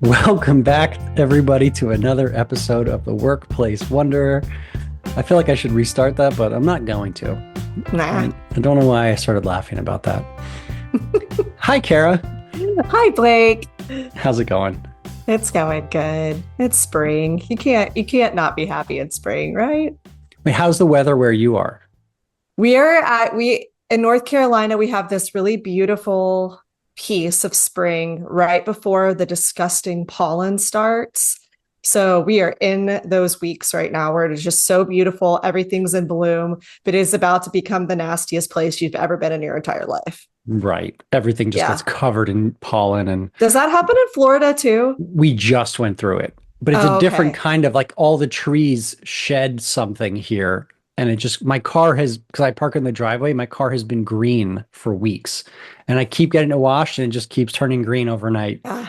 Welcome back, everybody, to another episode of the Workplace Wonder. I feel like I should restart that, but I'm not going to. Nah. I don't know why I started laughing about that. Hi, Kara. Hi, Blake. How's it going? It's going good. It's spring. You can't not be happy in spring, right? Wait, how's the weather where you are? We in North Carolina, we have this really beautiful piece of spring right before the disgusting pollen starts. So we are in those weeks right now where it is just so beautiful. Everything's in bloom, but it is about to become the nastiest place you've ever been in your entire life. Right. Everything just Yeah. gets covered in pollen, and Does that happen in Florida too? we just went through it. But it's a Oh, different okay. kind of, like, all the trees shed something here. And it just, my car has, because I park in the driveway, my car has been green for weeks. And I keep getting it washed and it just keeps turning green overnight Yeah.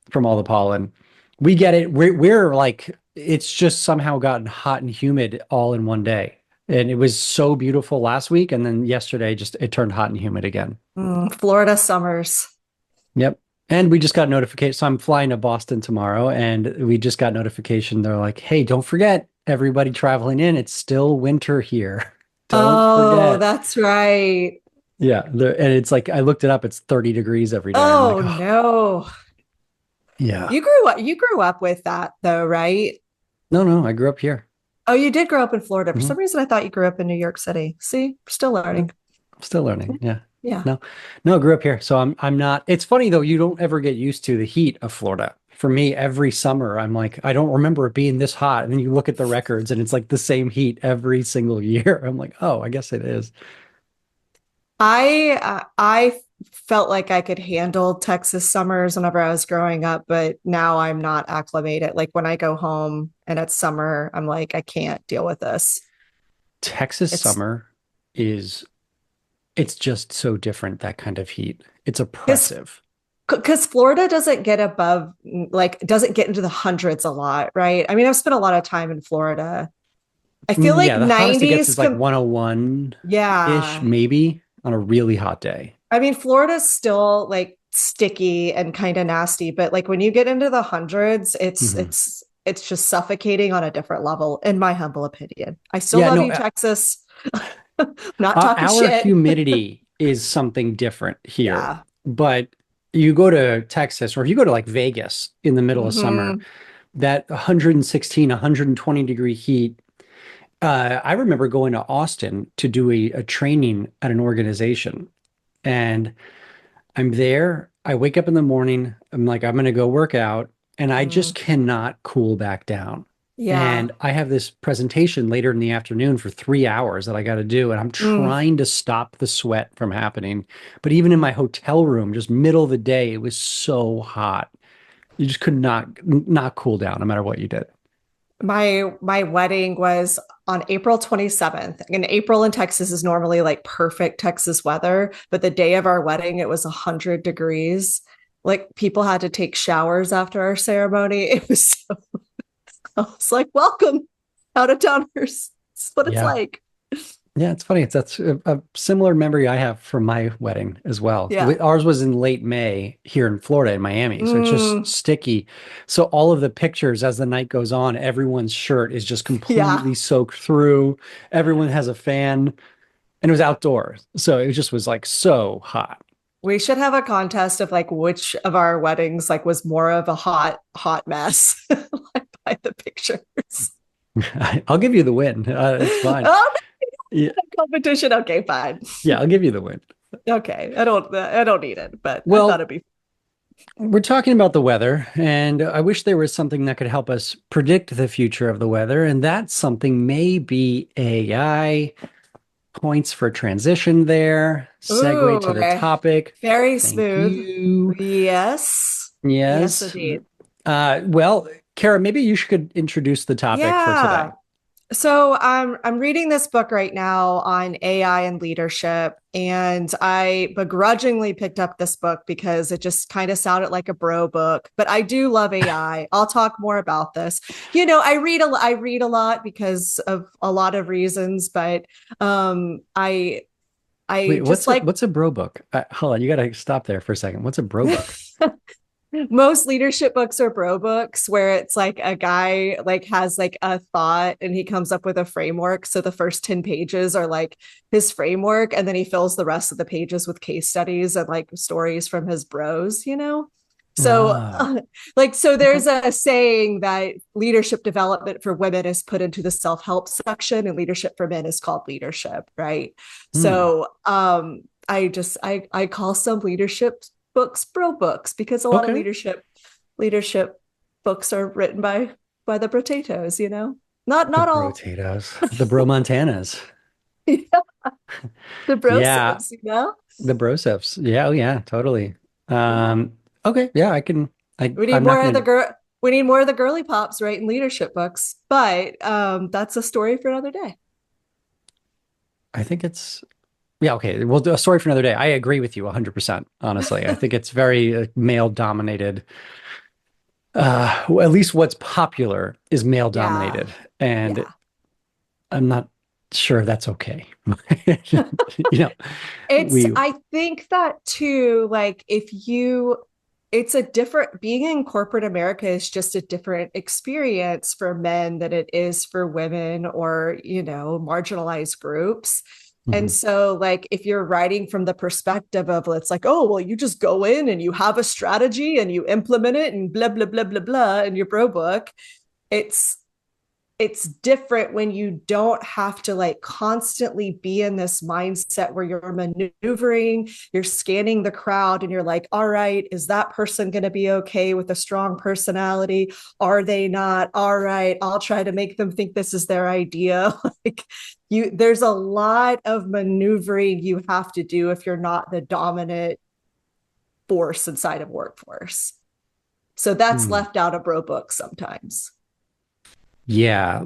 from all the pollen. We get it. We're like, it's just somehow gotten hot and humid all in one day. And it was so beautiful last week. And then yesterday, just it turned hot and humid again. Florida summers. Yep. And we just got notification. So I'm flying to Boston tomorrow, and we just got notification. They're like, hey, don't forget, everybody traveling in, it's still winter here. Don't Oh, forget. that's right. Yeah. And it's like, I looked it up. It's 30 degrees every day. I'm like, Oh oh, no. yeah. You grew up with that though, right? No, I grew up here. Oh, you did grow up in Florida. For Mhm. some reason I thought you grew up in New York City. See, still learning. I'm still learning. Yeah. Yeah. No, no, I grew up here. So I'm not, it's funny though, you don't ever get used to the heat of Florida. For me, every summer, I'm like, I don't remember it being this hot. And then you look at the records and it's like the same heat every single year. I'm like, oh, I guess it is. I felt like I could handle Texas summers whenever I was growing up, but now I'm not acclimated. Like when I go home and it's summer, I'm like, I can't deal with this. Texas It's summer is, it's just so different, that kind of heat. It's because oppressive. because Florida doesn't get above, like, doesn't get into the hundreds a lot, right? I mean, I've spent a lot of time in Florida. I feel like Yeah, the hottest it gets 90s is like 101-ish, yeah. maybe on a really hot day. I mean, Florida's still like sticky and kind of nasty, but like when you get into the hundreds, it's Mhm. it's it's just suffocating on a different level, in my humble opinion. I still Yeah, love no, you, Texas. Not talking our shit. humidity is something different here. Yeah. But you go to Texas, or if you go to like Vegas in the middle of summer, Hmm. that 116, 120 degree heat. I remember going to Austin to do a training at an organization, and I'm there. I wake up in the morning. I'm like, I'm going to go work out, and I Mm. just cannot cool back down. Yeah. And I have this presentation later in the afternoon for 3 hours that I got to do, and I'm Mm. trying to stop the sweat from happening. But even in my hotel room, just middle of the day, it was so hot. You just could not cool down no matter what you did. My wedding was on April 27th. And April in Texas is normally like perfect Texas weather, but the day of our wedding, it was 100 degrees. Like people had to take showers after our ceremony. It was so, I was like, welcome out of towners. That's what it's Yeah. like. Yeah, it's funny. That's a similar memory I have from my wedding as well. Yeah. Ours was in late May here in Florida, in Miami. So it's just Mm, sticky. So all of the pictures as the night goes on, everyone's shirt is just yeah. completely soaked through. Everyone has a fan, and it was outdoors. So it just was like so hot. We should have a contest of like which of our weddings like was more of a hot mess like by the pictures. I'll give you the win. It's fine. Oh, Yeah, no, competition. Okay, fine. yeah, I'll give you the win. Okay, I don't need it, but I thought Well, it'd be. we're talking about the weather, and I wish there was something that could help us predict the future of the weather, and that something may be AI. Points for transition there. Segue Ooh, to the okay. topic. Very Thank smooth. you. Yes. Yes, Yes. indeed. Well, Kara, maybe you should introduce the topic for Yeah. today. So I'm reading this book right now on AI and leadership, and I begrudgingly picked up this book because it just kind of sounded like a bro book. But I do love AI. I'll talk more about this. I read a lot because of a lot of reasons, but I Wait, just like what's a bro book? Hold on, you got to stop there for a second. What's a bro book? Most leadership books are bro books where it's like a guy like has like a thought and he comes up with a framework. So the first 10 pages are like his framework, and then he fills the rest of the pages with case studies and like stories from his bros, you know? So Ah, so okay. there's a saying that leadership development for women is put into the self-help section, and leadership for men is called leadership, right? Hmm. So I call some leadership books bro books because a lot of Okay. leadership books are written by the potatoes, you know. The Not all. Brotatoes, the Bro Montanas. The Yeah, brosipes, you know. the Broseph. Yeah, oh yeah, totally. Yeah. Okay, yeah, I can. We need I'm not more of gonna. the girl. We need more of the girly pops writing leadership books, but that's a story for another day. I think it's yeah. Okay, we'll do a story for another day. I agree with you 100%. Honestly, I think it's very male dominated. Well, at least what's popular is male Yeah, dominated, and yeah. I'm not sure that's okay. You know, we. I think that too, like if you, it's a different, being in corporate America is just a different experience for men than it is for women or, you know, marginalized groups. And Mhm. so, like, if you're writing from the perspective of, it's like, oh, well, you just go in and you have a strategy and you implement it and blah, blah, blah, blah, blah in your bro book, it's, it's different when you don't have to like constantly be in this mindset where you're maneuvering, you're scanning the crowd, and you're like, all right, is that person going to be okay with a strong personality? Are they not? All right, I'll try to make them think this is their idea. Like there's a lot of maneuvering you have to do if you're not the dominant force inside of workforce. So that's Hmm. left out of bro books sometimes. Yeah,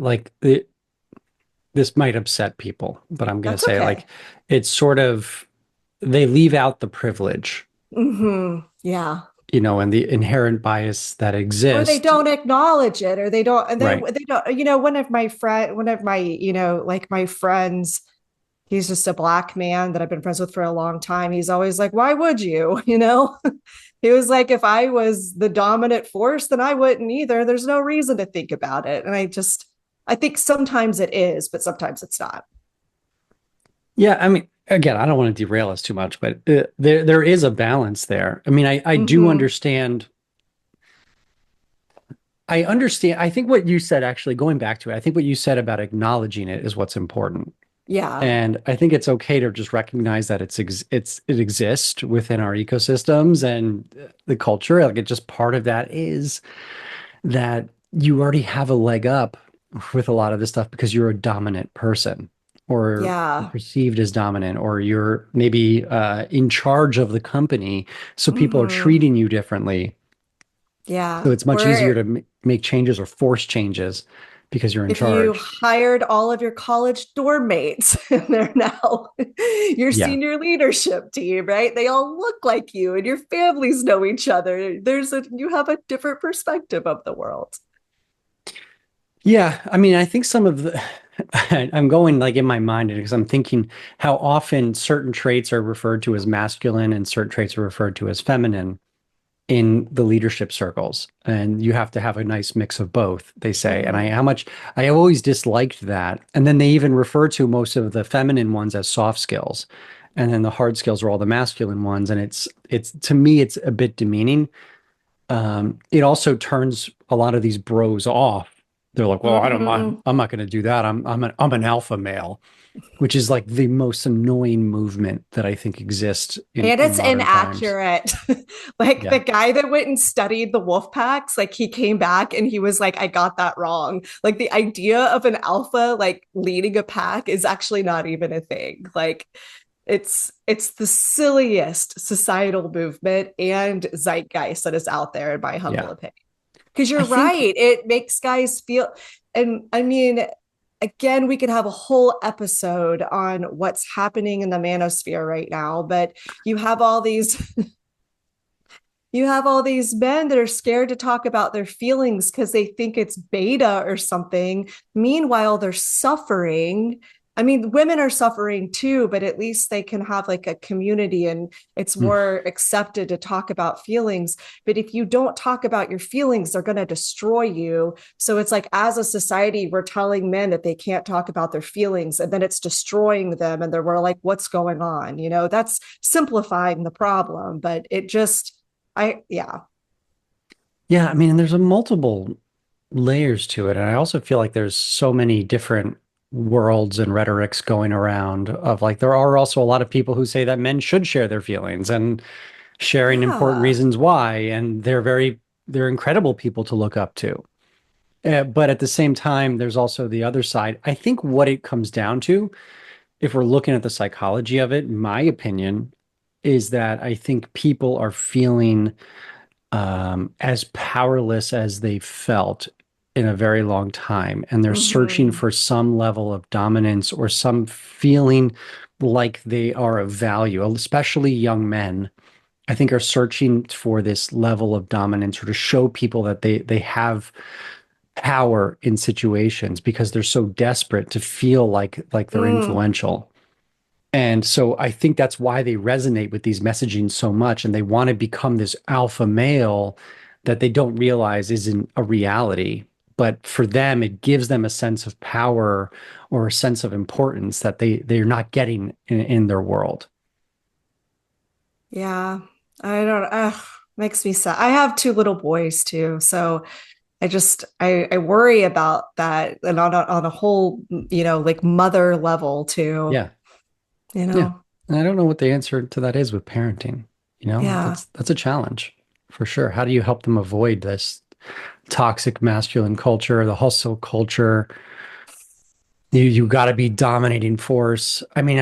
this might upset people, but I'm gonna That's say okay. like it's sort of they leave out the privilege, Yeah. and the inherent bias that Or they exists. don't acknowledge it, or they don't, and Right. they don't, you know, one of my, you know, like my friends, he's just a black man that I've been friends with for a long time. He's always like, why would you? You know, he was like, if I was the dominant force, then I wouldn't either. There's no reason to think about it. And I think sometimes it is, but sometimes it's not. Yeah, I mean, again, I don't want to derail us too much, but there is a balance there. I mean, I do Mm-hmm. understand. I understand. I think what you said, actually, going back to it, I think what you said about acknowledging it is what's important. Yeah. And I think it's okay to just recognize that it exists within our ecosystems and the culture. Like, it just part of that is that you already have a leg up with a lot of this stuff because you're a dominant person, or you're Yeah. perceived as dominant, or you're maybe in charge of the company. So people are Mm-hmm. treating you differently. So Yeah. it's much easier Where to make changes or force changes because you're in if you charge. hired all of your college dorm mates and they're now your Yeah. senior leadership team, right? They all look like you and your families know each other. You have a different perspective of the world. Yeah, I mean, I think some of the I'm going like in my mind because I'm thinking how often certain traits are referred to as masculine and certain traits are referred to as feminine in the leadership circles. And you have to have a nice mix of both, they say. And Mm-hmm. I always disliked that. And then they even refer to most of the feminine ones as soft skills. And then the hard skills are all the masculine ones. And it's to me, it's a bit demeaning. It also turns a lot of these bros off. They're like, well, I don't mind. Mm-hmm. I'm not going to do that. I'm an alpha male, which is like the most annoying movement that I think exists And in it's modern times. inaccurate. Like the Yeah. guy that went and studied the wolf packs, like he came back and he was like, I got that wrong. Like the idea of an alpha like leading a pack is actually not even a thing. Like it's the silliest societal movement and zeitgeist that is out there, in my humble Yeah. opinion. Because I you're think, right, it makes guys feel, and I mean, again, we could have a whole episode on what's happening in the manosphere right now, but you have all these you have all these men that are scared to talk about their feelings because they think it's beta or something. Meanwhile, they're suffering I mean, women are suffering too, but at least they can have like a community and it's Mm. more accepted to talk about feelings. But if you don't talk about your feelings, they're going to destroy you. So it's like, as a society, we're telling men that they can't talk about their feelings and then it's destroying them. And we're like, what's going on? You know, that's simplifying the problem, but it just, yeah. Yeah, I mean, and there's a multiple layers to it. And I also feel like there's so many different worlds and rhetorics going around of like there are also a lot of people who say that men should share their feelings and sharing important Yeah. reasons why, and they're incredible people to look up to. But at the same time, there's also the other side. I think what it comes down to, if we're looking at the psychology of it, my opinion is that I think people are feeling as powerless as they felt in a very long time. And they're searching Mm-hmm. for some level of dominance or some feeling like they are of value, especially young men. I think are searching for this level of dominance or to show people that they have power in situations because they're so desperate to feel like they're Mm. influential. And so I think that's why they resonate with these messaging so much and they want to become this alpha male that they don't realize isn't a reality. But for them, it gives them a sense of power or a sense of importance that they're not getting in their world. Yeah. I don't, makes me sad. I have two little boys too. So I worry about that and on a whole, you know, like mother level too, Yeah. you Yeah. know? And I don't know what the answer to that is with parenting. You know, Yeah. that's a challenge for sure. How do you help them avoid this toxic masculine culture, the hustle culture? You got to be dominating force. I mean,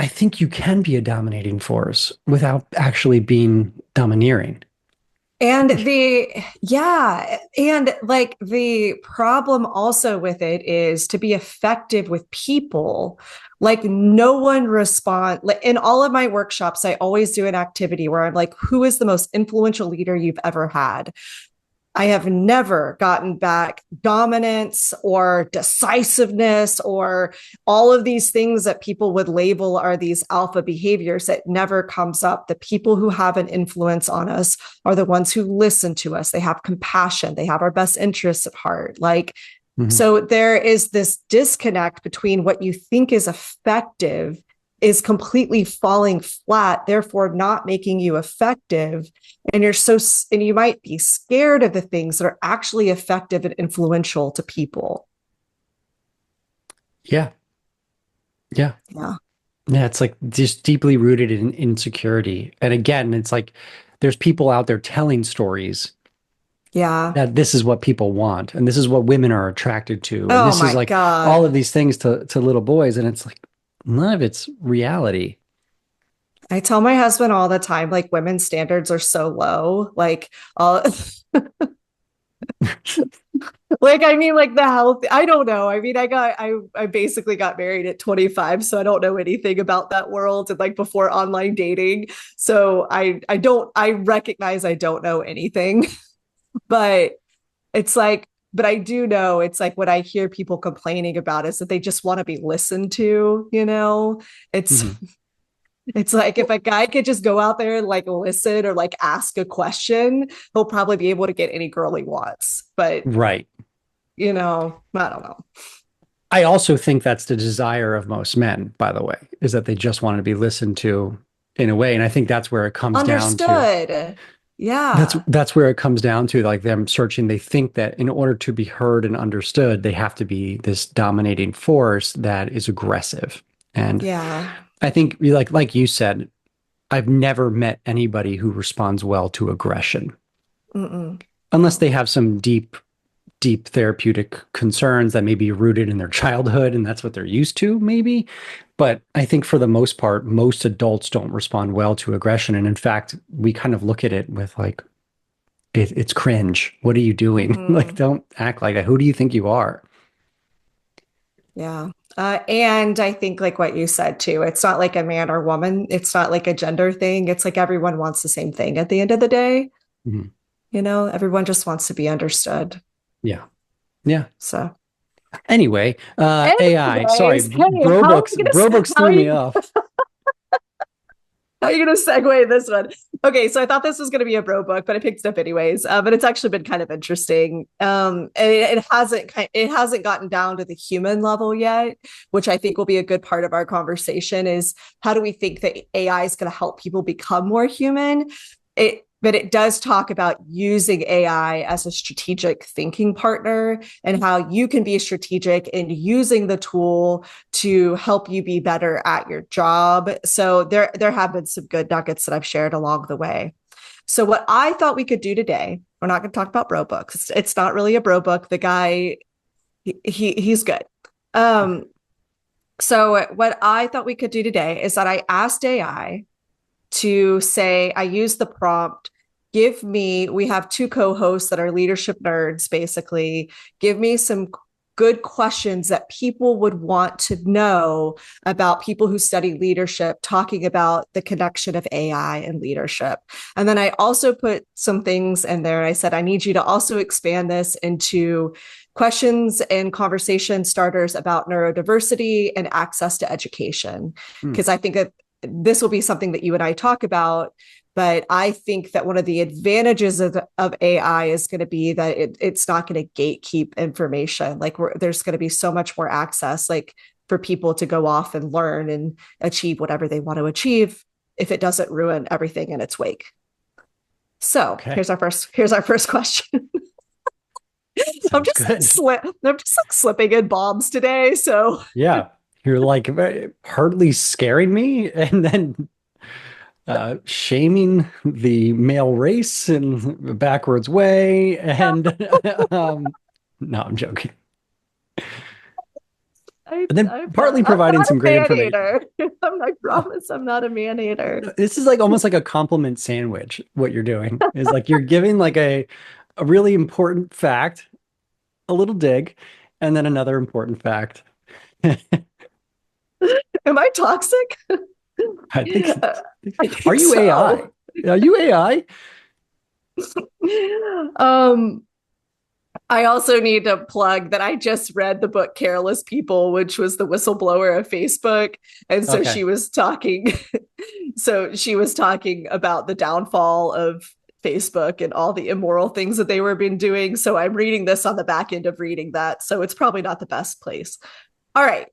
I think you can be a dominating force without actually being domineering. And like the problem also with it is to be effective with people. Like no one respond like in all of my workshops, I always do an activity where I'm like, who is the most influential leader you've ever had? I have never gotten back dominance or decisiveness or all of these things that people would label are these alpha behaviors that never comes up. The people who have an influence on us are the ones who listen to us. They have compassion. They have our best interests at heart. Like, Mhm. so there is this disconnect between what you think is effective is completely falling flat, therefore not making you effective. And you might be scared of the things that are actually effective and influential to people. Yeah. Yeah. Yeah. Yeah. It's like just deeply rooted in insecurity. And again, it's like there's people out there telling stories Yeah. that this is what people want and this is what women are attracted to. And Oh this is my like all God. of these things to little boys. And it's like none of it's reality. I tell my husband all the time, like women's standards are so low. Like, like I mean, like the health. I don't know. I mean, I basically got married at 25, so I don't know anything about that world and like before online dating. So I recognize I don't know anything, but it's like, but I do know it's like what I hear people complaining about is that they just want to be listened to, you know? It's Mhm. it's like if Well, a guy could just go out there and like listen or like ask a question, he'll probably be able to get any girl he wants. But right. you know, I don't know. I also think that's the desire of most men, by the way, is that they just want to be listened to in a way. And I think that's where it comes down to. Understood. That's Yeah. that's where it comes down to, like them searching. They think that in order to be heard and understood, they have to be this dominating force that is aggressive. And Yeah. I think, like you said, I've never met anybody who responds well to aggression, Mm-mm. unless No. they have some deep therapeutic concerns that may be rooted in their childhood and that's what they're used to, maybe. But I think for the most part, most adults don't respond well to aggression. And in fact, we kind of look at it with like, it's cringe. What are you doing? Like, Mm-hmm. don't act like that. Who do you think you are? Yeah. And I think like what you said too, it's not like a man or woman. It's not like a gender thing. It's like everyone wants the same thing at the end of the day. Mhm. You know, everyone just wants to be understood. Yeah. Yeah. So. Anyway, AI. Sorry, Anyways, hey, bro books threw me off. how are you going to segue this one? Okay, so I thought this was going to be a bro book, but I picked it up anyways. But it's actually been kind of interesting. It hasn't gotten down to the human level yet, which I think will be a good part of our conversation. Is how do we think that AI is going to help people become more human? But it does talk about using AI as a strategic thinking partner and how you can be strategic in using the tool to help you be better at your job. So there have been some good nuggets that I've shared along the way. So what I thought we could do today, we're not going to talk about bro books. It's not really a bro book. The guy, he's good. Um, so what I thought we could do today is that I asked AI to say, I use the prompt, we have two co-hosts that are leadership nerds, basically. Give me some good questions that people would want to know about people who study leadership, talking about the connection of AI and leadership. And then I also put some things in there. I said, I need you to also expand this into questions and conversation starters about neurodiversity and access to education. Hmm. Because I think that this will be something that you and I talk about. But I think that one of the advantages of AI is going to be that it's not going to gatekeep information. Like there's going to be so much more access, like for people to go off and learn and achieve whatever they want to achieve if it doesn't ruin everything in its wake. So Okay. here's our first question. Sounds good. I'm just like slipping in bombs today. So Yeah. You're like hardly scaring me and then shaming the male race in a backwards way. And no, I'm joking. And then partly I'm providing not some a great man information. hater. I Oh, promise I'm not a man hater. no, this is like almost like a compliment sandwich. What you're doing is like you're giving like a really important fact, a little dig, and then another important fact. Am I toxic? I think, I are think you AI? so. Are you AI? um, I also need to plug that I just read the book Careless People, which was the whistleblower of Facebook. And so Okay. she was talking about the downfall of Facebook and all the immoral things that they were been doing. So I'm reading this on the back end of reading that. So it's probably not the best place. All right.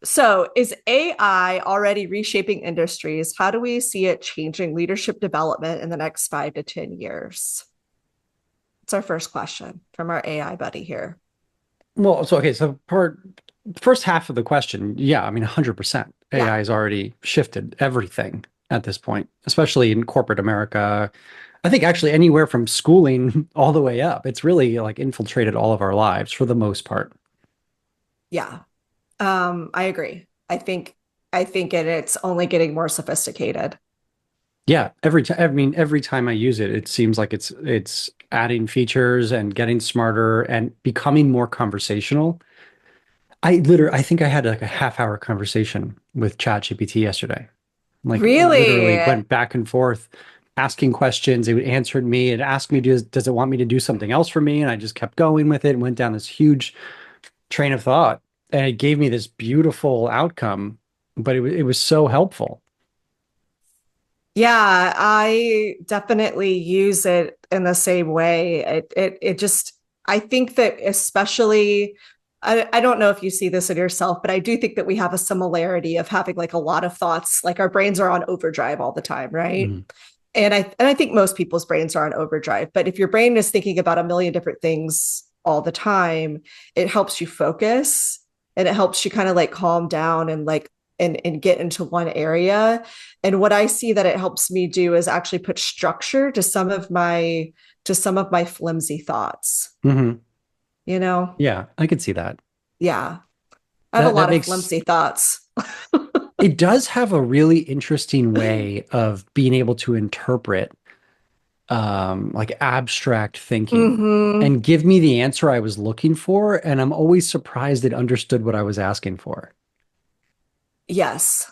So, is AI already reshaping industries? How do we see it changing leadership development in the next 5 to 10 years? It's our first question from our AI buddy here. Well, so okay, so for the first half of the question, yeah, I mean 100%. Yeah. AI has already shifted everything at this point, especially in corporate America. I think actually anywhere from schooling all the way up. It's really like infiltrated all of our lives for the most part. Yeah. I agree. I think it's only getting more sophisticated. Yeah, every time I mean every time I use it, it seems like it's adding features and getting smarter and becoming more conversational. I think I had like a half hour conversation with ChatGPT yesterday. Like literally Really? went back and forth asking questions. It answered me. It asked me, does it want me to do something else for me? And I just kept going with it and went down this huge train of thought. And it gave me this beautiful outcome, but it was so helpful. Yeah, I definitely use it in the same way. It just I think that especially I don't know if you see this in yourself, but I do think that we have a similarity of having like a lot of thoughts, like our brains are on overdrive all the time, right? Mhm. And I think most people's brains are on overdrive, but if your brain is thinking about a million different things all the time, it helps you focus and it helps you kind of like calm down and like and get into one area. And what I see that it helps me do is actually put structure to some of my flimsy thoughts, Mhm. you know? Yeah, I could see that. Yeah. I have a That lot of makes flimsy thoughts. it does have a really interesting way of being able to interpret like abstract thinking Mm-hmm. and give me the answer I was looking for. And I'm always surprised it understood what I was asking for. Yes.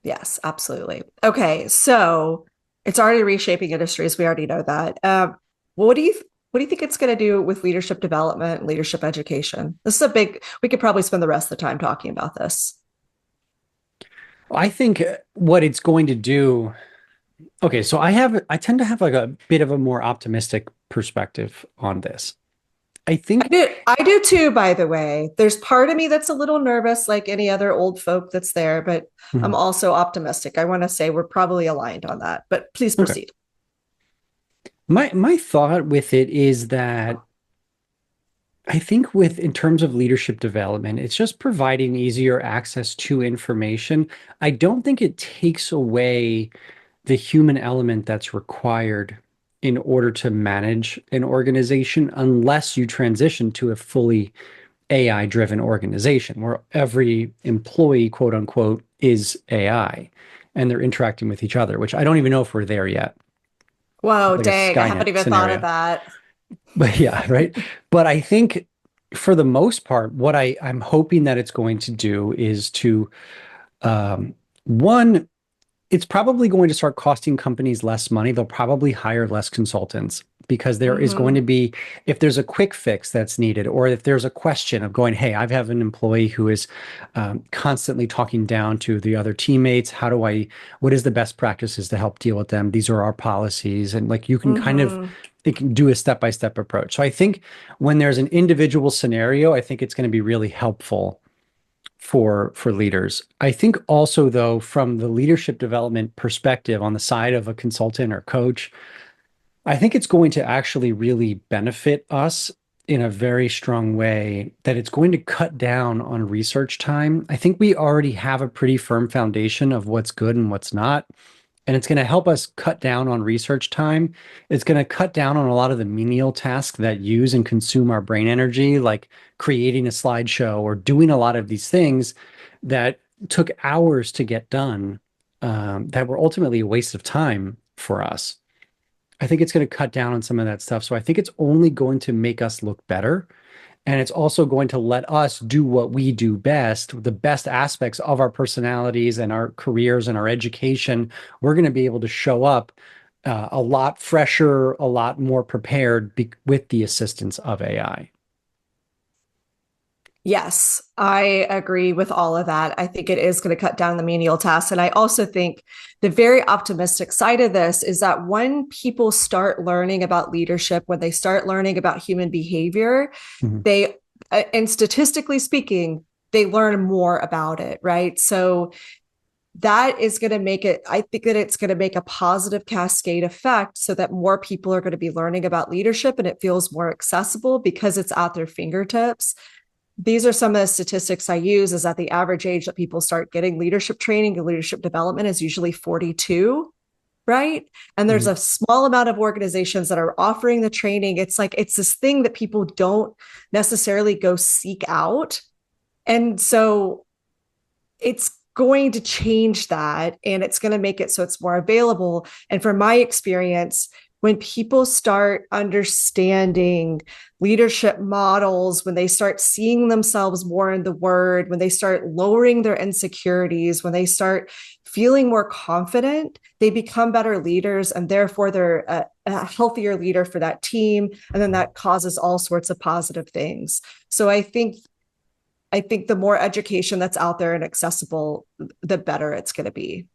Yes, absolutely. Okay, so it's already reshaping industries. We already know that. What do you What do you think it's going to do with leadership development, leadership education? This is a big, we could probably spend the rest of the time talking about this. I think what it's going to do, okay, so I tend to have like a bit of a more optimistic perspective on this. I think, I do too, by the way. There's part of me that's a little nervous, like any other old folk that's there, but I'm Mhm. also optimistic. I want to say we're probably aligned on that, but please Okay. proceed. My thought with it is that I think with in terms of leadership development, it's just providing easier access to information. I don't think it takes away the human element that's required in order to manage an organization unless you transition to a fully AI driven organization where every employee, quote unquote, is AI and they're interacting with each other, which I don't even know if we're there yet, Whoa, like a dang, I haven't Skynet even thought of scenario. that. But yeah, right. But I think for the most part, what I'm hoping that it's going to do is to um, one, it's probably going to start costing companies less money. They'll probably hire less consultants because there is going Mm-hmm. to be, if there's a quick fix that's needed, or if there's a question of going, hey, I have an employee who is constantly talking down to the other teammates. What is the best practices to help deal with them? These are our policies. And like you can kind of, Mm-hmm. it can do a step-by-step approach. So I think when there's an individual scenario, I think it's going to be really helpful for leaders. I think also though from the leadership development perspective on the side of a consultant or coach, I think it's going to actually really benefit us in a very strong way that it's going to cut down on research time. I think we already have a pretty firm foundation of what's good and what's not. And it's going to help us cut down on research time. It's going to cut down on a lot of the menial tasks that use and consume our brain energy, like creating a slideshow or doing a lot of these things that took hours to get done, that were ultimately a waste of time for us. I think it's going to cut down on some of that stuff. So I think it's only going to make us look better. And it's also going to let us do what we do best, the best aspects of our personalities and our careers and our education. We're going to be able to show up a lot fresher, a lot more prepared with the assistance of AI. Yes, I agree with all of that. I think it is going to cut down the menial tasks. And I also think the very optimistic side of this is that when people start learning about leadership, when they start learning about human behavior, Mhm. they, and statistically speaking, they learn more about it, right? So that is going to make it, I think that it's going to make a positive cascade effect so that more people are going to be learning about leadership and it feels more accessible because it's at their fingertips. These are some of the statistics I use is that the average age that people start getting leadership training and leadership development is usually 42, right? And there's Mhm. a small amount of organizations that are offering the training. It's like it's this thing that people don't necessarily go seek out. And so it's going to change that and it's going to make it so it's more available. And from my experience, when people start understanding leadership models, when they start seeing themselves more in the word, when they start lowering their insecurities, when they start feeling more confident, they become better leaders and therefore they're a healthier leader for that team. And then that causes all sorts of positive things. So I think the more education that's out there and accessible, the better it's going to be.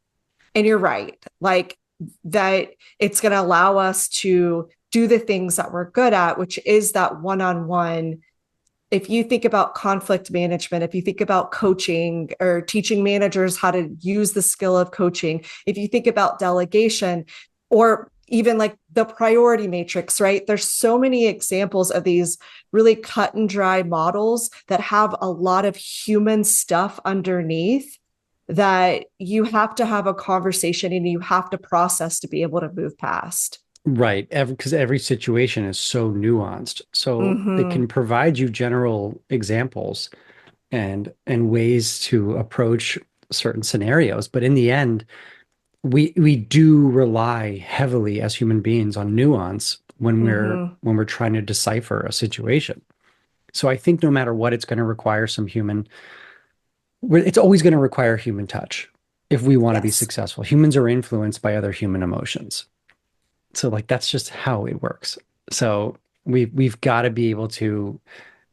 And you're right, like that it's going to allow us to do the things that we're good at, which is that one on one. If you think about conflict management, if you think about coaching or teaching managers how to use the skill of coaching, if you think about delegation or even like the priority matrix, right? There's so many examples of these really cut and dry models that have a lot of human stuff underneath that you have to have a conversation and you have to process to be able to move past. Right. Because every situation is so nuanced. So it Mm-hmm. can provide you general examples and ways to approach certain scenarios. But in the end, we do rely heavily as human beings on nuance Mm-hmm. when we're trying to decipher a situation. So I think no matter what, it's going to require some human, it's always going to require human touch if we want to be Yes. successful. Humans are influenced by other human emotions. So like that's just how it works. So We've got to be able to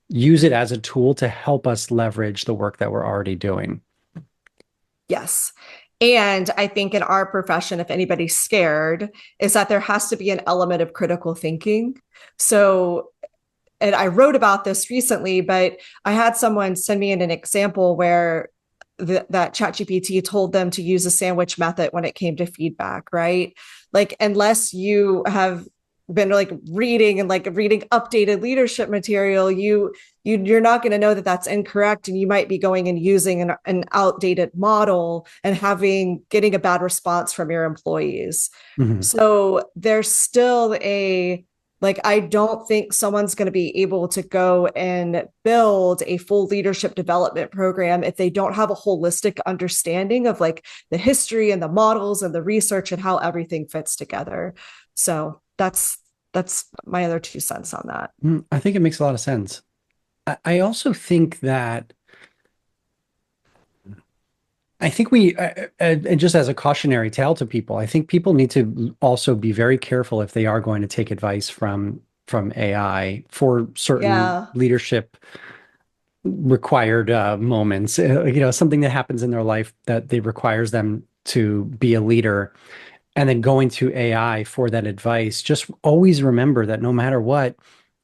use it as a tool to help us leverage the work that we're already doing. Yes. And I think in our profession, if anybody's scared, is that there has to be an element of critical thinking. So, and I wrote about this recently, but I had someone send me in an example where that ChatGPT told them to use a sandwich method when it came to feedback, right? Like, unless you have been like reading updated leadership material, you're not going to know that that's incorrect, and you might be going and using an outdated model and getting a bad response from your employees. Mhm. So there's still I don't think someone's going to be able to go and build a full leadership development program if they don't have a holistic understanding of like the history and the models and the research and how everything fits together. So that's my other 2 cents on that. I think it makes a lot of sense. I also think that I think and just as a cautionary tale to people, I think people need to also be very careful if they are going to take advice from AI for certain Yeah. leadership required moments. Something that happens in their life that they requires them to be a leader, and then going to AI for that advice. Just always remember that no matter what,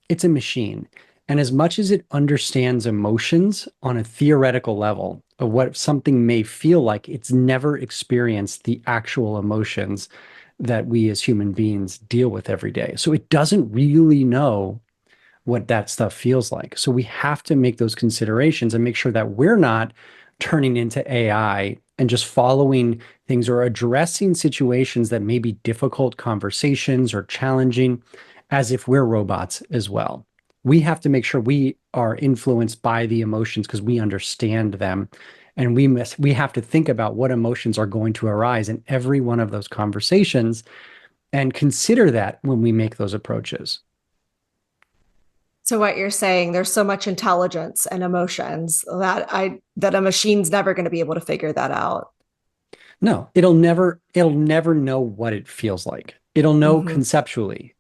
it's a machine. And as much as it understands emotions on a theoretical level of what something may feel like, it's never experienced the actual emotions that we as human beings deal with every day. So it doesn't really know what that stuff feels like. So we have to make those considerations and make sure that we're not turning into AI and just following things or addressing situations that may be difficult conversations or challenging as if we're robots as well. We have to make sure we are influenced by the emotions because we understand them. And we have to think about what emotions are going to arise in every one of those conversations and consider that when we make those approaches. So what you're saying, there's so much intelligence and emotions that a machine's never going to be able to figure that out. No, it'll never know what it feels like. It'll know Mm-hmm. conceptually,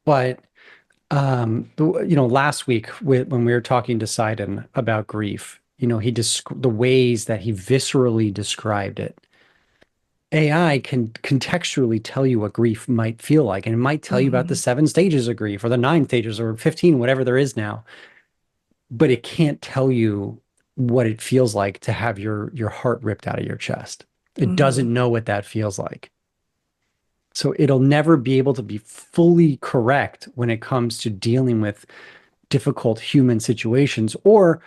but last week when we were talking to Sidon about grief, the ways that he viscerally described it. AI can contextually tell you what grief might feel like, and it might tell you about the Mm-hmm. 7 stages of grief or the 9 stages or 15, whatever there is now, but it can't tell you what it feels like to have your heart ripped out of your chest. It Mm-hmm. doesn't know what that feels like. So it'll never be able to be fully correct when it comes to dealing with difficult human situations or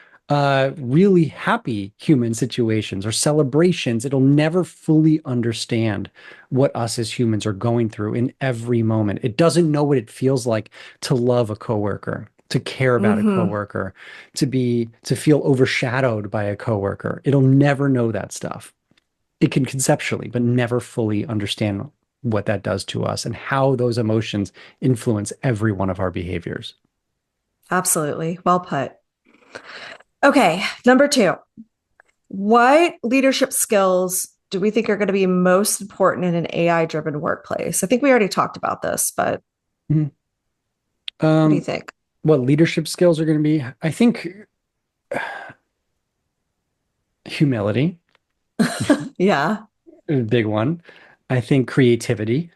really happy human situations or celebrations. It'll never fully understand what us as humans are going through in every moment. It doesn't know what it feels like to love a coworker, to care about a Mm-hmm. coworker, to feel overshadowed by a coworker. It'll never know that stuff. It can conceptually, but never fully understand what that does to us and how those emotions influence every one of our behaviors. Absolutely. Well put. Okay, number 2. What leadership skills do we think are going to be most important in an AI driven workplace? I think we already talked about this, but Mhm. what do you Um, think? what leadership skills are going to be? I think humility, Yeah. a big one. I think creativity.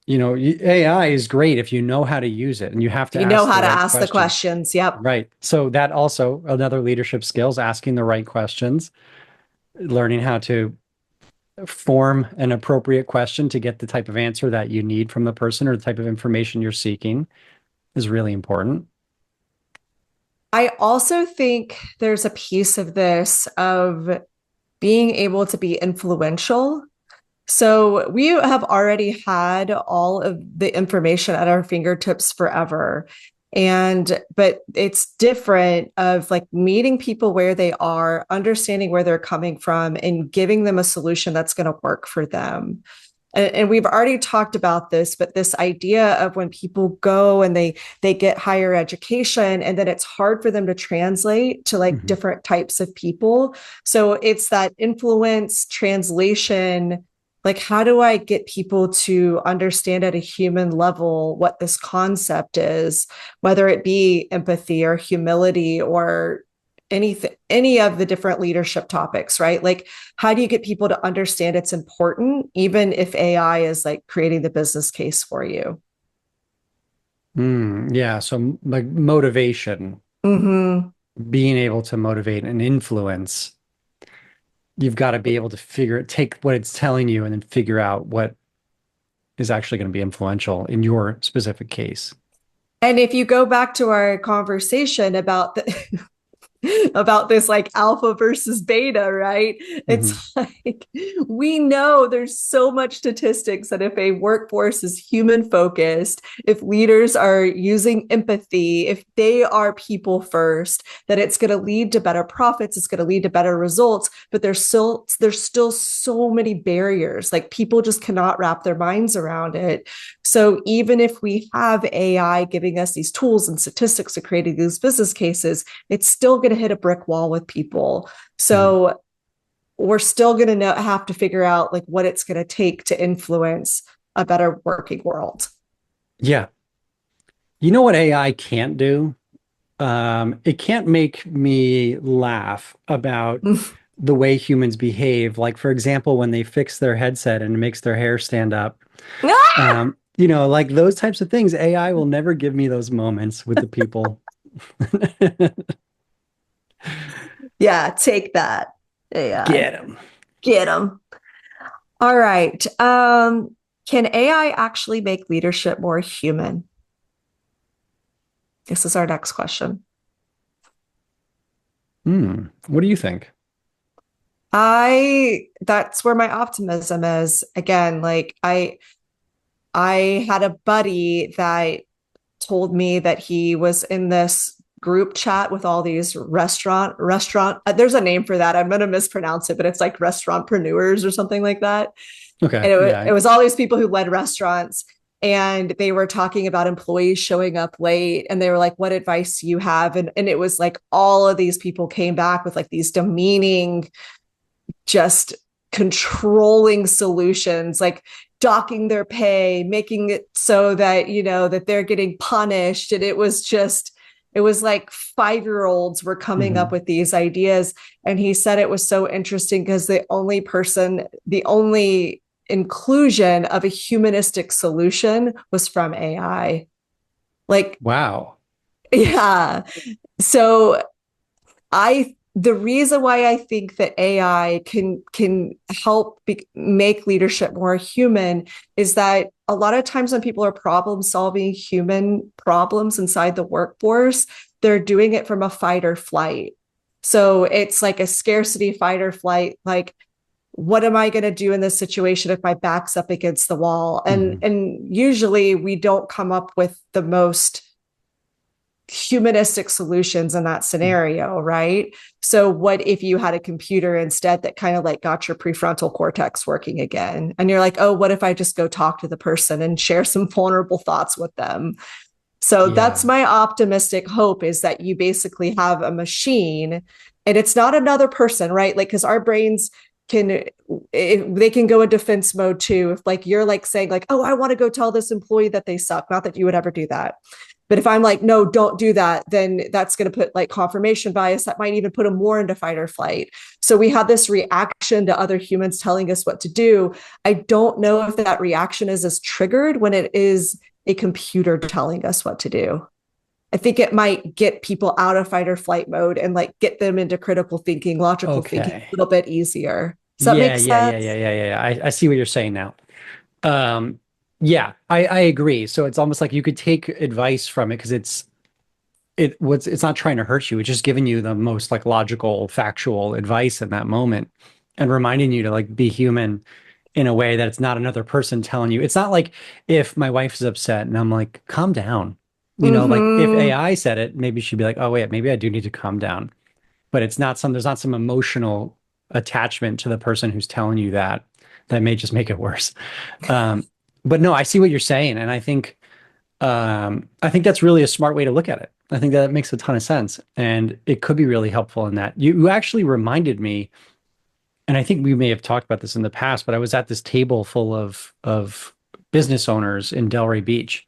AI is great if you know how to use it and you have If to you know ask how the to right ask the questions. questions. Yep. Right. So that also another leadership skills, asking the right questions, learning how to form an appropriate question to get the type of answer that you need from the person or the type of information you're seeking is really important. I also think there's a piece of this of being able to be influential. So we have already had all of the information at our fingertips forever. But it's different of like meeting people where they are, understanding where they're coming from, and giving them a solution that's going to work for them. And we've already talked about this, but this idea of when people go and they get higher education, and then it's hard for them to translate to like Mhm. different types of people. So it's that influence translation Like, how do I get people to understand at a human level what this concept is, whether it be empathy or humility or anything, any of the different leadership topics, right? Like, how do you get people to understand it's important, even if AI is like creating the business case for you? Yeah. So like motivation, Mm-hmm. being able to motivate and influence, you've got to be able to take what it's telling you and then figure out what is actually going to be influential in your specific case. And if you go back to our conversation about the about this like alpha versus beta, right? Mhm. It's like we know there's so much statistics that if a workforce is human focused, if leaders are using empathy, if they are people first, that it's going to lead to better profits, it's going to lead to better results, but there's still so many barriers. Like people just cannot wrap their minds around it. So even if we have AI giving us these tools and statistics to creating these business cases, it's still going to hit a brick wall with people. Mhm. So we're still going to have to figure out like what it's going to take to influence a better working world. Yeah. You know what AI can't do? It can't make me laugh about the way humans behave. Like, for example, when they fix their headset and it makes their hair stand up. Ah! Like those types of things, AI will never give me those moments with the people. Yeah, take that. AI. Get them. Get them. All right. Can AI actually make leadership more human? This is our next question. What do you think? That's where my optimism is. Again, like I had a buddy that told me that he was in this group chat with all these restaurant there's a name for that. I'm going to mispronounce it, but it's like restaurantpreneurs or something like that. Okay. And Yeah. it was all these people who led restaurants, and they were talking about employees showing up late, and they were like, what advice do you have? And it was like all of these people came back with like these demeaning, just controlling solutions, like docking their pay, making it so that, that they're getting punished. And it was like 5 year olds were coming up Mhm. with these ideas. And he said it was so interesting because the only inclusion of a humanistic solution was from AI. Like, Wow. yeah. So the reason why I think that AI can help make leadership more human is that a lot of times when people are problem solving human problems inside the workforce, they're doing it from a fight or flight. So it's like a scarcity fight or flight, like what am I going to do in this situation if my back's up against the wall? And Mhm. and usually we don't come up with the most humanistic solutions in that scenario, right? So what if you had a computer instead that kind of like got your prefrontal cortex working again? And you're like, oh, what if I just go talk to the person and share some vulnerable thoughts with them? So that's Yeah. my optimistic hope, is that you basically have a machine and it's not another person, right? Like, because our brains can, they can go in defense mode too. If like you're like saying like, oh, I want to go tell this employee that they suck, not that you would ever do that, but if I'm like, no, don't do that, then that's going to put like confirmation bias. That might even put them more into fight or flight. So we have this reaction to other humans telling us what to do. I don't know if that reaction is as triggered when it is a computer telling us what to do. I think it might get people out of fight or flight mode and like get them into critical thinking, logical thinking a Okay. little bit easier. Does that Yeah, make yeah, yeah, yeah, sense? yeah, yeah, yeah. I see what you're saying now. Um, yeah, I agree. So it's almost like you could take advice from it because it's not trying to hurt you. It's just giving you the most like logical, factual advice in that moment and reminding you to like be human in a way that it's not another person telling you. It's not like if my wife is upset and I'm like, calm down. Like if Mm-hmm. AI said it, maybe she'd be like, oh wait, maybe I do need to calm down. But there's not some emotional attachment to the person who's telling you that may just make it worse. Um, but no, I see what you're saying, and I think that's really a smart way to look at it. I think that makes a ton of sense, and it could be really helpful in that. You actually reminded me and I think we may have talked about this in the past, but I was at this table full of business owners in Delray Beach,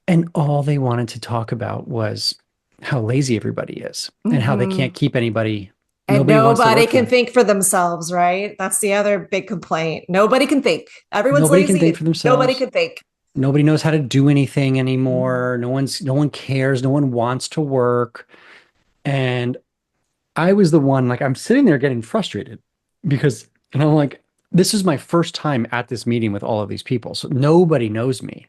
and all they wanted to talk about was how lazy everybody is and how they can't Hmm. keep anybody. And Nobody wants to nobody work for can them. think for themselves, right? That's the other big complaint. Nobody can think. Everyone's Nobody can lazy think and for nobody themselves. can think. Nobody knows how to do anything Mhm. anymore. No one cares. No one wants to work. And I was the one, like, I'm sitting there getting frustrated because, and I'm like, this is my first time at this meeting with all of these people. So nobody knows me.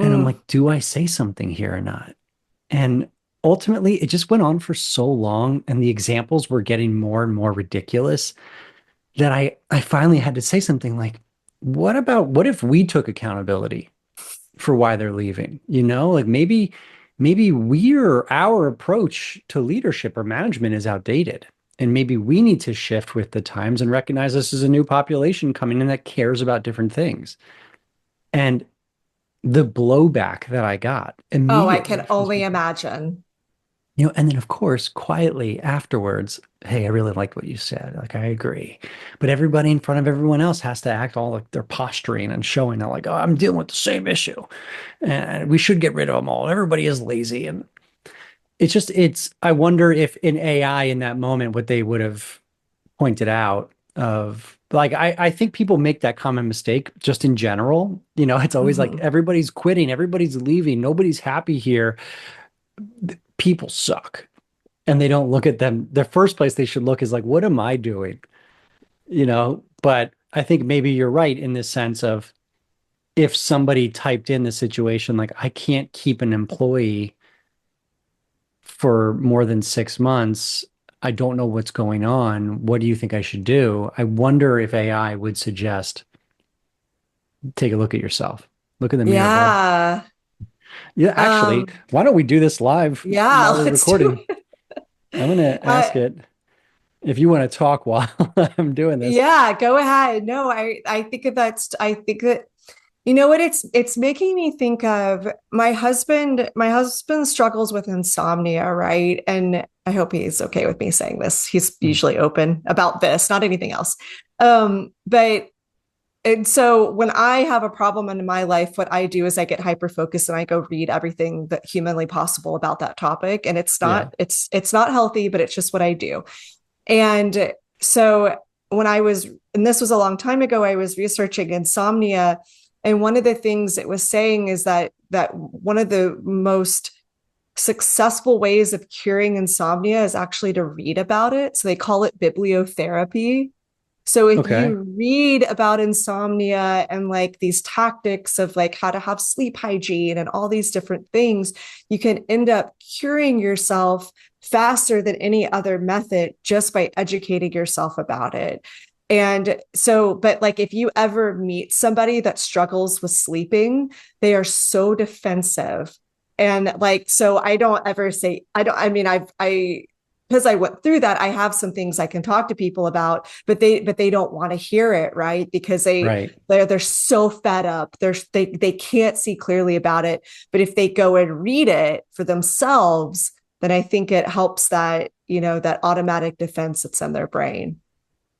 And I'm Mm. like, do I say something here or not? And ultimately, it just went on for so long, and the examples were getting more and more ridiculous that I finally had to say something like, what if we took accountability for why they're leaving? You know, like maybe our approach to leadership or management is outdated. And maybe we need to shift with the times and recognize this is a new population coming in that cares about different things. And the blowback that I got Oh, I immediately can from these only people, imagine. you know, and then of course, quietly afterwards, hey, I really liked what you said. Like, I agree. But everybody in front of everyone else has to act all like they're posturing and showing that, like, oh, I'm dealing with the same issue and we should get rid of them all. Everybody is lazy. And I wonder if in AI in that moment, what they would have pointed out of like, I think people make that common mistake just in general. You know, it's always like Hmm. everybody's quitting, everybody's leaving, nobody's happy here. People suck. And they don't look at them. The first place they should look is like, what am I doing? You know, but I think maybe you're right in this sense of if somebody typed in the situation, like, I can't keep an employee for more than 6 months. I don't know what's going on. What do you think I should do? I wonder if AI would suggest take a look at yourself. Look in the mirror, bud. Yeah. Yeah, actually, Um, why don't we do this live yeah, while we're let's do recording? it. I'm gonna Uh, ask it if you want to talk while I'm doing this. yeah, go ahead. No, I think I think that you know what it's making me think of my husband struggles with insomnia, right? And I hope he's okay with me saying this. He's usually open about this, not anything else. But and so when I have a problem in my life, what I do is I get hyper focused and I go read everything that humanly possible about that topic. And Yeah. it's not healthy, but it's just what I do. And so when I was, and this was a long time ago, I was researching insomnia. And one of the things it was saying is that one of the most successful ways of curing insomnia is actually to read about it. So they call it bibliotherapy. So if Okay. you read about insomnia and like these tactics of like how to have sleep hygiene and all these different things, you can end up curing yourself faster than any other method just by educating yourself about it. And so, but like if you ever meet somebody that struggles with sleeping, they are so defensive. And like, so I don't ever say, I don't, I mean, because I went through that, I have some things I can talk to people about, but they don't want to hear it, right? Because Right. they're so fed up. They can't see clearly about it. But if they go and read it for themselves, then I think it helps that, you know, that automatic defense that's in their brain.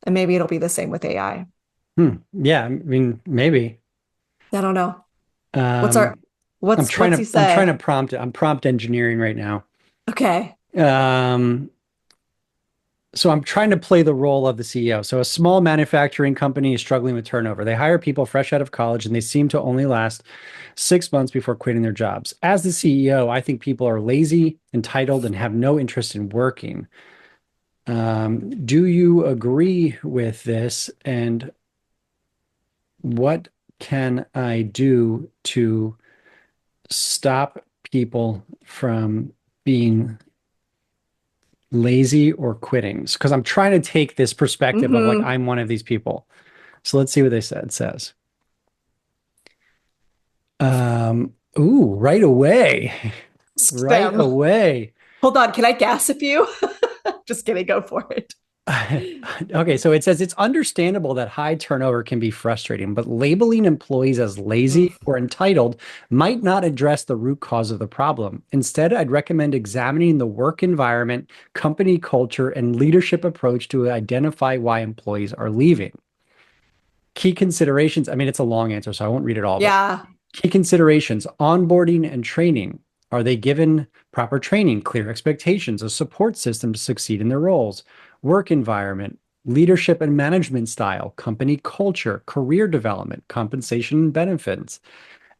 And maybe it'll be the same with AI. Hmm. Yeah, I mean, maybe. I don't know. What's our Um, what's he I'm trying to say? prompt it. I'm prompt engineering right now. Okay. Um, so I'm trying to play the role of the CEO. So a small manufacturing company is struggling with turnover. They hire people fresh out of college and they seem to only last 6 months before quitting their jobs. As the CEO, I think people are lazy, entitled, and have no interest in working. Do you agree with this? And what can I do to stop people from being lazy or quitting? Because I'm trying to take this perspective of like, Mm-hmm. I'm one of these people. So let's see what they said. It says, right away, right Them. away. Hold on. Can I gas a few? Just kidding. Go for it. Okay, so it says it's understandable that high turnover can be frustrating, but labeling employees as Mm. lazy or entitled might not address the root cause of the problem. Instead, I'd recommend examining the work environment, company culture, and leadership approach to identify why employees are leaving. Key considerations, I mean, it's a long answer, so I won't read it all, but Yeah. key considerations, onboarding and training. Are they given proper training, clear expectations, a support system to succeed in their roles? Work environment, leadership and management style, company culture, career development, compensation and benefits.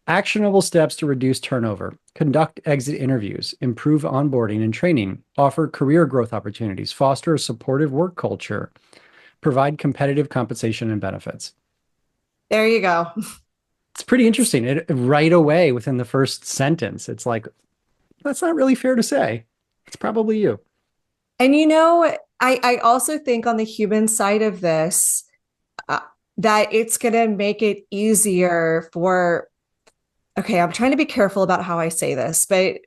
Actionable steps to reduce turnover, conduct exit interviews, improve onboarding and training, offer career growth opportunities, foster a supportive work culture, provide competitive compensation and benefits. There you go. It's pretty interesting. Right away within the first sentence, it's like, that's not really fair to say. It's probably you. And I also think on the human side of this, uh, that it's going to make it easier for, okay, I'm trying to be careful about how I say this, but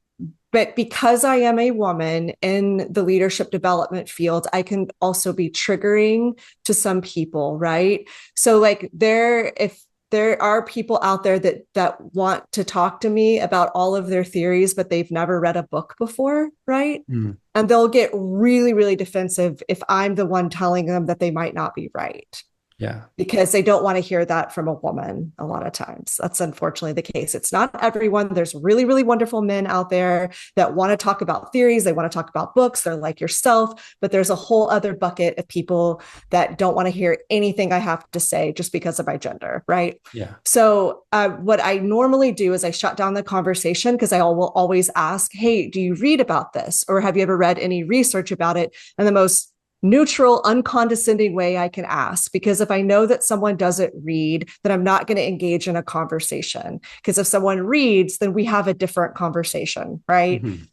because I am a woman in the leadership development field, I can also be triggering to some people, right? So like if there are people out there that want to talk to me about all of their theories, but they've never read a book before, right? Mm, And they'll get really, really defensive if I'm the one telling them that they might not be right yeah. because they don't want to hear that from a woman a lot of times. That's unfortunately the case. It's not everyone. There's really, really wonderful men out there that want to talk about theories. They want to talk about books. They're like yourself, but there's a whole other bucket of people that don't want to hear anything I have to say just because of my gender, right? Yeah. So what I normally do is I shut down the conversation because I will always ask, hey, do you read about this? Or have you ever read any research about it? And the most neutral, uncondescending way I can ask. Because if I know that someone doesn't read, then I'm not going to engage in a conversation. Because if someone reads, then we have a different conversation, right? Mhm.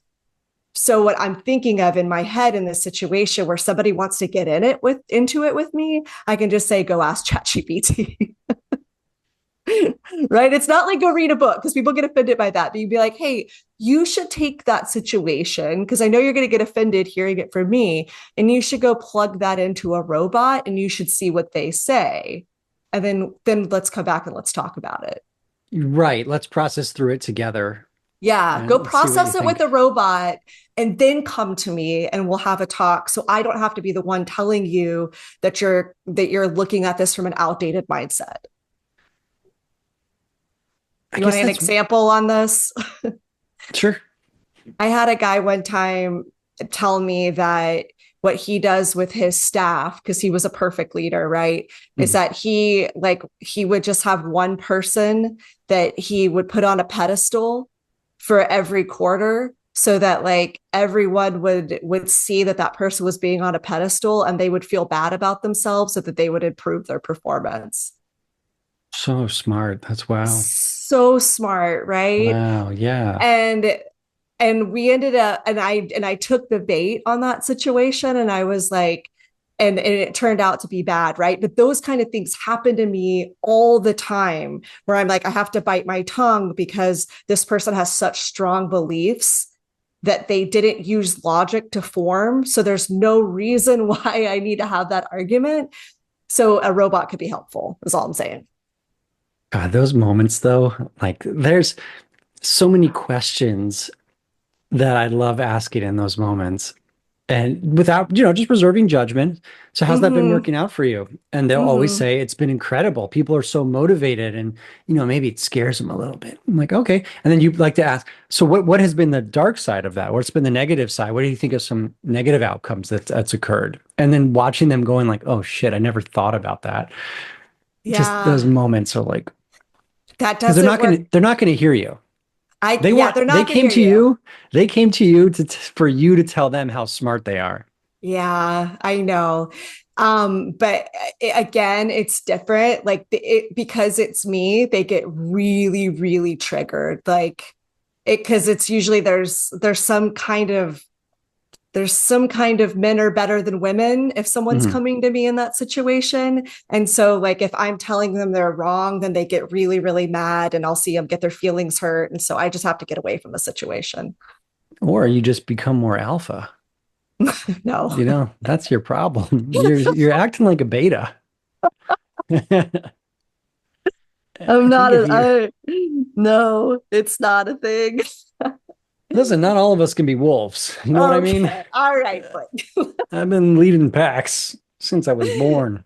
So what I'm thinking of in my head in this situation where somebody wants to get into it with me, I can just say, go ask ChatGPT. Right? It's not like go read a book because people get offended by that. But you'd be like, hey, you should take that situation because I know you're going to get offended hearing it from me. And you should go plug that into a robot and you should see what they say. And then let's come back and let's talk about it. Right. Let's process through it together Yeah, go and see what you process it with think. a robot and then come to me and we'll have a talk. So I don't have to be the one telling you that you're looking at this from an outdated mindset. I You want guess an that's example on this? sure. I had a guy one time tell me that what he does with his staff, because he was a perfect leader, right? Is Mhm. that he would just have one person that he would put on a pedestal for every quarter so that like everyone would see that that person was being on a pedestal and they would feel bad about themselves so that they would improve their performance. So smart. That's wow. So smart, right? Wow. Yeah. and and we ended up and I took the bait on that situation and I was like and it turned out to be bad, right? But those kind of things happen to me all the time where I'm like I have to bite my tongue because this person has such strong beliefs that they didn't use logic to form, so there's no reason why I need to have that argument. So a robot could be helpful is all I'm saying. God, those moments though, like there's so many questions that I love asking in those moments. And without, just preserving judgment. So how's that been Mm-hmm. working out for you? And they'll always Mm-hmm. say it's been incredible. People are so motivated and, maybe it scares them a little bit. I'm like, okay. And then you like to ask, so what has been the dark side of that? What's been the negative side? What do you think of some negative outcomes that's occurred? And then watching them going like, oh shit, I never thought about that. Just those Yeah, moments are like, that because doesn't work. they're not gonna hear you. Yeah, they're They not going to came hear to you. you, they came to you for you to tell them how smart they are. Yeah, I know. But again, it's different. Like because it's me, they get really, really triggered. Like it because it's usually there's some kind of men are better than women if someone's Mhm. coming to me in that situation. And so like if I'm telling them they're wrong, then they get really, really mad and I'll see them get their feelings hurt. And so I just have to get away from the situation. Or you just become more alpha. No, That's your problem. You're acting like a beta. I'm I think not if you no, it's not a thing. listen, not all of us can be wolves. You know what I mean? Okay. All right, but I've been leading packs since I was born.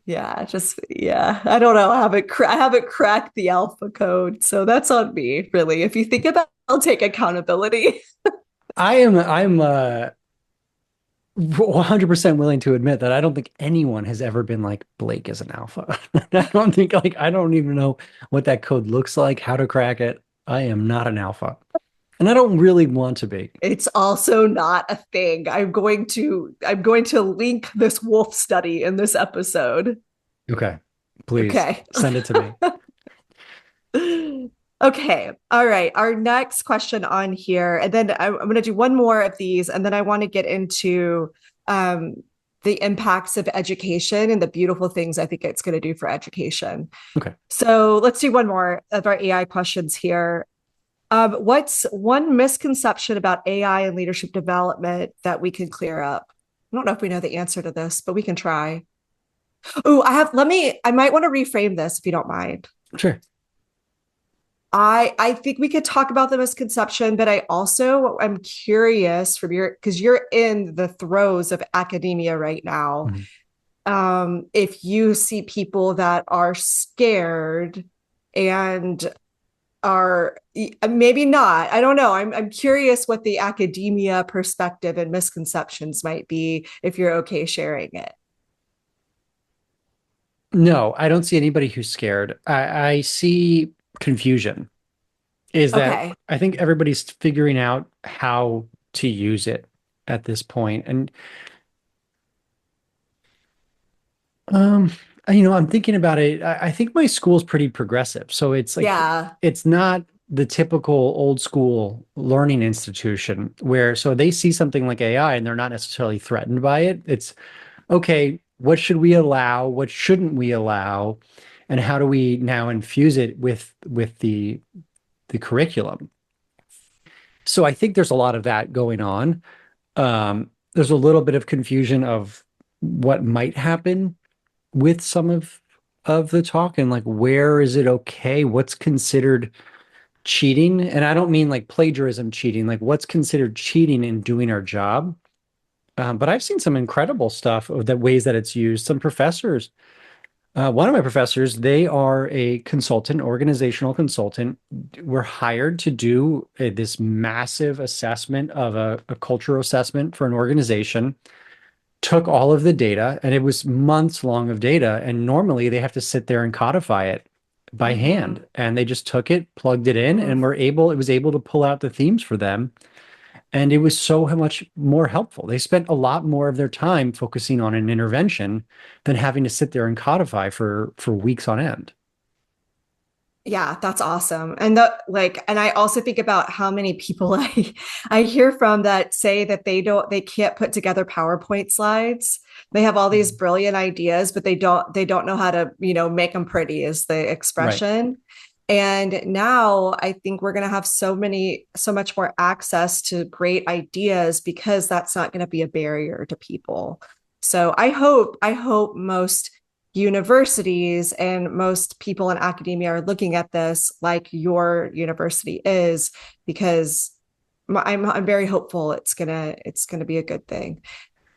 yeah, just yeah. I don't know. I haven't cracked the alpha code, so that's on me, really. If you think about it, I'll take accountability. I'm 100% willing to admit that I don't think anyone has ever been like Blake is an alpha. I don't even know what that code looks like, how to crack it. I am not an alpha. And I don't really want to be. It's also not a thing. I'm going to link this wolf study in this episode. Okay. Please Okay. send it to me. Okay. All right. Our next question on here, and then I'm going to do one more of these, and then I want to get into um, the impacts of education and the beautiful things I think it's going to do for education. Okay. So let's do one more of our AI questions here. What's one misconception about AI and leadership development that we can clear up? I don't know if we know the answer to this, but we can try. Oh, I might want to reframe this if you don't mind. Sure. I think we could talk about the misconception, but I also am curious from because you're in the throes of academia right now. Mhm. If you see people that are scared and are maybe not, I don't know. I'm curious what the academia perspective and misconceptions might be if you're okay sharing it. No, I don't see anybody who's scared. I see confusion. Is that Okay. I think everybody's figuring out how to use it at this point. And um, I'm thinking about it. I think my school's pretty progressive. So it's like Yeah. it's not the typical old school learning institution where so they see something like AI and they're not necessarily threatened by it. It's okay, what should we allow? What shouldn't we allow? And how do we now infuse it with the curriculum? So I think there's a lot of that going on. There's a little bit of confusion of what might happen with some of the talk and like where is it okay? What's considered cheating? And I don't mean like plagiarism cheating, like what's considered cheating in doing our job. But I've seen some incredible stuff of the ways that it's used. Some professors, one of my professors, they are a consultant, organizational consultant. Were hired to do this massive assessment of a cultural assessment for an organization, took all of the data, and it was months long of data. And normally they have to sit there and codify it by Mm-hmm. hand. And they just took it, plugged it in, and it was able to pull out the themes for them. And it was so much more helpful. They spent a lot more of their time focusing on an intervention than having to sit there and codify for weeks on end. Yeah, that's awesome. And I also think about how many people I hear from that say that they can't put together PowerPoint slides. They have all these Mhm. brilliant ideas, but they don't know how to, make them pretty is the Right. expression. And now I think we're going to have so much more access to great ideas because that's not going to be a barrier to people. So I hope most universities and most people in academia are looking at this like your university is because I'm very hopeful it's gonna be a good thing.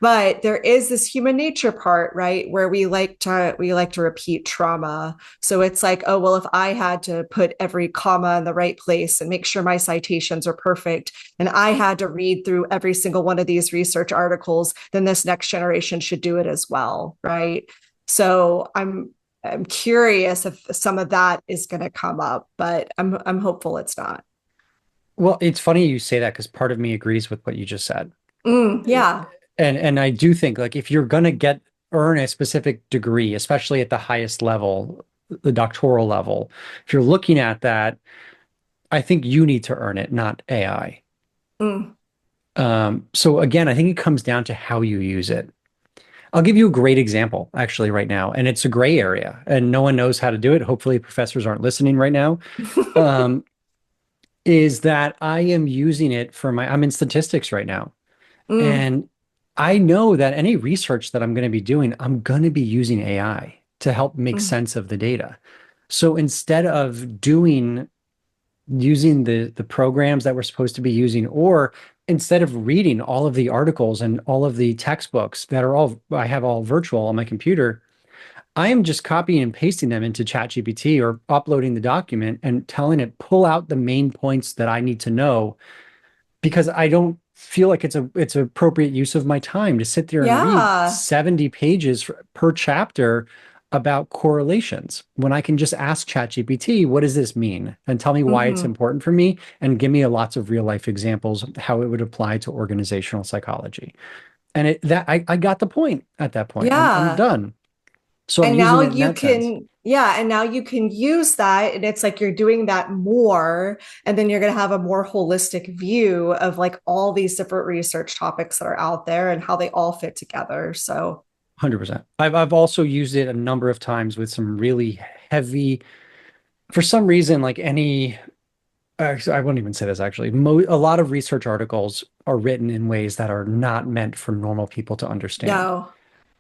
But there is this human nature part, right, where we like to repeat trauma. So it's like, oh well, if I had to put every comma in the right place and make sure my citations are perfect, and I had to read through every single one of these research articles, then this next generation should do it as well, right? So I'm curious if some of that is going to come up, but I'm hopeful it's not. Well, it's funny you say that because part of me agrees with what you just said. Yeah. And I do think like if you're gonna get earn a specific degree, especially at the highest level, the doctoral level, if you're looking at that, I think you need to earn it, not AI. Mm. So again, I think it comes down to how you use it. I'll give you a great example actually right now, and it's a gray area, and no one knows how to do it. Hopefully, professors aren't listening right now. Um, is that I am using it for I'm in statistics right now. Mm, And I know that any research that I'm going to be doing, I'm going to be using AI to help make mm. sense of the data. So instead of doing using the programs that we're supposed to be using, or instead of reading all of the articles and all of the textbooks that are all I have all virtual on my computer, I am just copying and pasting them into ChatGPT or uploading the document and telling it pull out the main points that I need to know because I don't feel like it's appropriate use of my time to sit there and read Yeah. 70 pages per chapter about correlations when I can just ask ChatGPT, what does this mean? And tell me why it's Hmm. important for me and give me a lots of real life examples of how it would apply to organizational psychology. And I got the point at that point. I'm Yeah. done. So I'm And using now it in you that sense. can, yeah, and now you can use that. And it's like you're doing that more. And then you're going to have a more holistic view of like all these different research topics that are out there and how they all fit together. So, 100%. I've also used it a number of times with some really heavy, for some reason, like any I wouldn't even say this actually. A lot of research articles are written in ways that are not meant for normal people to understand. no.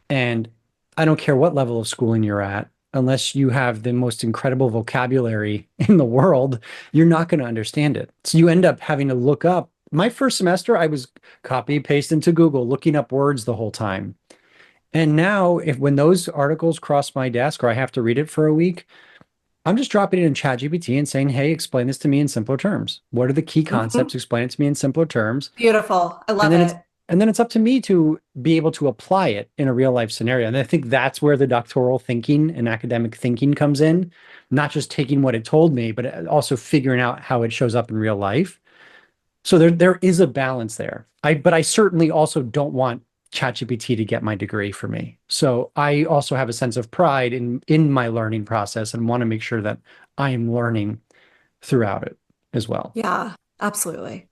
And I don't care what level of schooling you're at, unless you have the most incredible vocabulary in the world, you're not going to understand it. So you end up having to look up. My first semester, I was copy paste into Google, looking up words the whole time. And now, if when those articles cross my desk or I have to read it for a week, I'm just dropping it in ChatGPT and saying, hey, explain this to me in simpler terms. What are the key Mhm. concepts? Explain it to me in simpler terms. Beautiful. I And love then it's it. and then it's up to me to be able to apply it in a real life scenario. And I think that's where the doctoral thinking and academic thinking comes in, not just taking what it told me, but also figuring out how it shows up in real life. So there is a balance there. But I certainly also don't want ChatGPT to get my degree for me. So I also have a sense of pride in my learning process and want to make sure that I am learning throughout it as well. Yeah, absolutely.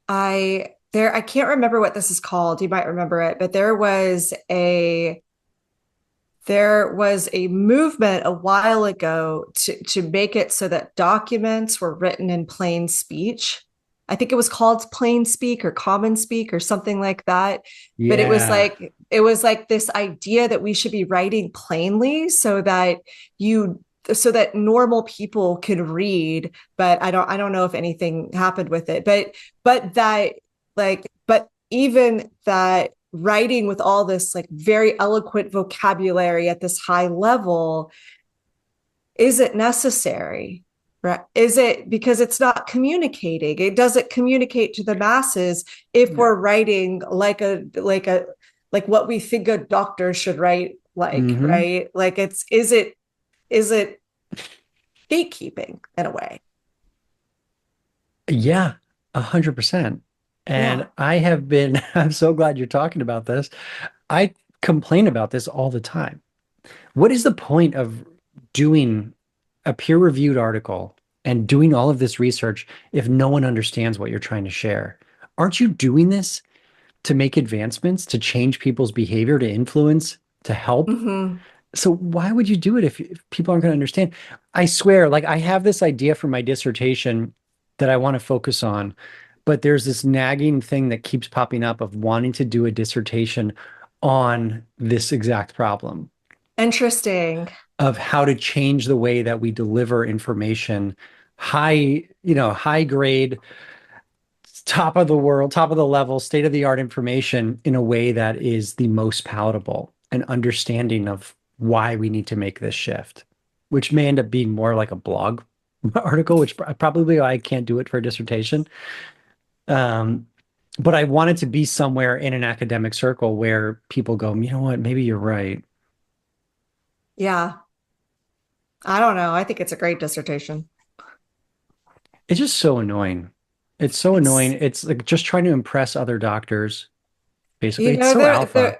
I can't remember what this is called. You might remember it, but there was a movement a while ago to make it so that documents were written in plain speech. I think it was called plain speak or common speak or something like that. But Yeah. it was like this idea that we should be writing plainly you so that normal people can read, but I don't know if anything happened with it. But that but even that writing with all this like very eloquent vocabulary at this high level, is it necessary? Right? Is it because it's not communicating? It doesn't communicate to the masses if Yeah. we're writing like what we think a doctor should write, like, Hmm. right? Like is it gatekeeping in a way? Yeah, 100%. And Yeah. I have been, I'm so glad you're talking about this. I complain about this all the time. What is the point of doing a peer-reviewed article and doing all of this research if no one understands what you're trying to share? Aren't you doing this to make advancements, to change people's behavior, to influence, to help? Mm-hmm. So why would you do it if people aren't going to understand? I swear, like I have this idea for my dissertation that I want to focus on, but there's this nagging thing that keeps popping up of wanting to do a dissertation on this exact problem Interesting. of how to change the way that we deliver information, high grade, top of the world, top of the level, state of the art information in a way that is the most palatable and understanding of why we need to make this shift, which may end up being more like a blog article, which probably I can't do it for a dissertation. Um, but I want it to be somewhere in an academic circle where people go, you know what, maybe you're right. Yeah. I don't know. I think it's a great dissertation. It's just so annoying. It's so annoying. It's It's like just trying to impress other doctors. Basically, You it's know, so alpha.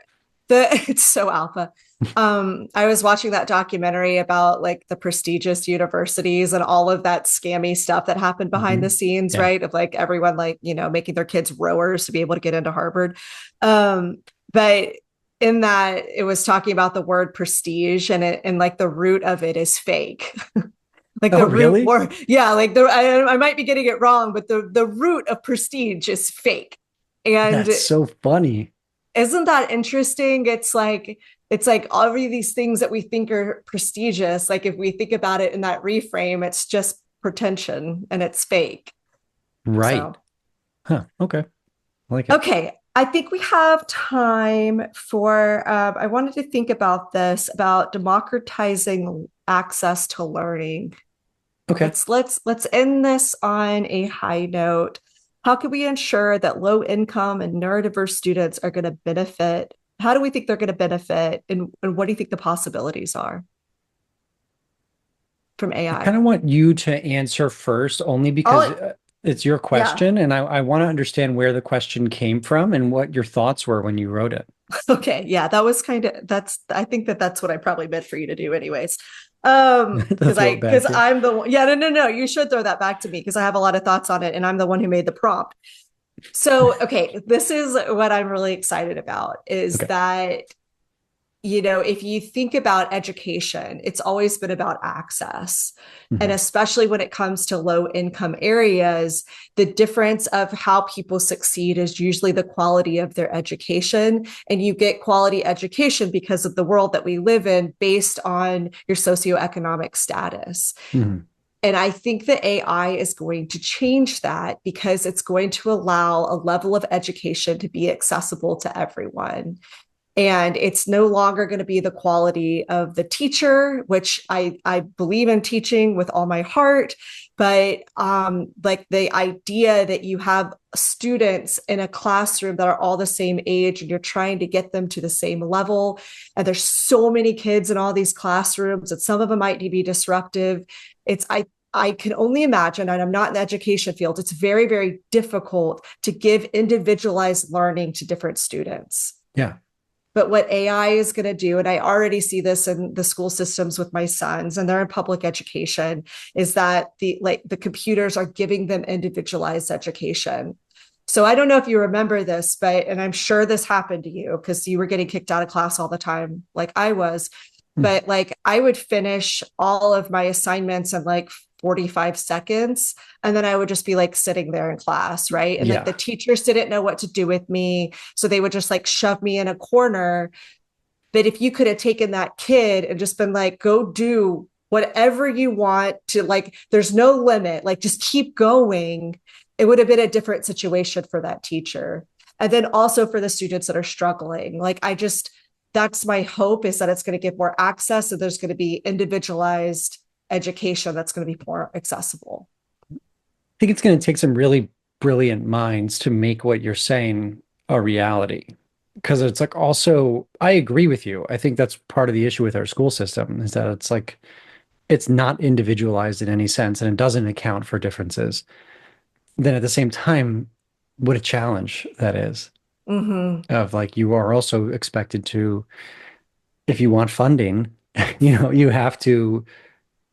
it's so alpha. I was watching that documentary about like the prestigious universities and all of that scammy stuff that happened behind the Mhm. scenes, Yeah. right? Of like everyone like, making their kids rowers to be able to get into Harvard. But in that it was talking about the word prestige and like the root of it is fake. Like Oh, the root really? word, yeah, like I might be getting it wrong, but the root of prestige is fake. And That's so funny. isn't that interesting? It's like all of these things that we think are prestigious. Like if we think about it in that reframe, it's just pretension and it's fake. So, Right. Huh. Okay. I like it. okay. I think we have time for, I wanted to think about this, about democratizing access to learning. Okay. Let's end this on a high note. How can we ensure that low income and neurodiverse students are going to benefit? How do we think they're going to benefit? And what do you think the possibilities are from I AI? kind of want you to answer first, only because Oh, it's your yeah. question, and I want to understand where the question came from and what your thoughts were when you wrote it. Okay. Yeah, that was I think that's what I probably meant for you to do anyways. To throw it Because back to you. I'm the one, yeah, no, you should throw that back to me because I have a lot of thoughts on it and I'm the one who made the prompt. So, okay, this is what I'm really excited about is Okay. that, if you think about education, it's always been about access. And Mhm. especially when it comes to low income areas, the difference of how people succeed is usually the quality of their education. And you get quality education because of the world that we live in based on your socioeconomic status. Mhm. And I think that AI is going to change that because it's going to allow a level of education to be accessible to everyone. And it's no longer going to be the quality of the teacher, which I believe in teaching with all my heart. But like the idea that you have students in a classroom that are all the same age and you're trying to get them to the same level. And there's so many kids in all these classrooms, and some of them might be disruptive. I can only imagine, and I'm not in the education field, it's very, very difficult to give individualized learning to different students. Yeah. But what AI is going to do, and I already see this in the school systems with my sons, and they're in public education, is that the computers are giving them individualized education. So I don't know if you remember this, and I'm sure this happened to you because you were getting kicked out of class all the time, like I was. Hmm. But like I would finish all of my assignments in like 45 seconds. And then I would just be like sitting there in class, right? And like the Yeah. teachers didn't know what to do with me. So they would just like shove me in a corner. But if you could have taken that kid and just been like, go do whatever you want to, like, there's no limit, like, just keep going, it would have been a different situation for that teacher. And then also for the students that are struggling. That's my hope is that it's going to give more access and there's going to be individualized education that's going to be more accessible. I think it's going to take some really brilliant minds to make what you're saying a reality. Because it's like also, I agree with you. I think that's part of the issue with our school system is that it's like it's not individualized in any sense and it doesn't account for differences. Then at the same time, what a challenge that is Mm-hmm. of like you are also expected to, if you want funding, you have to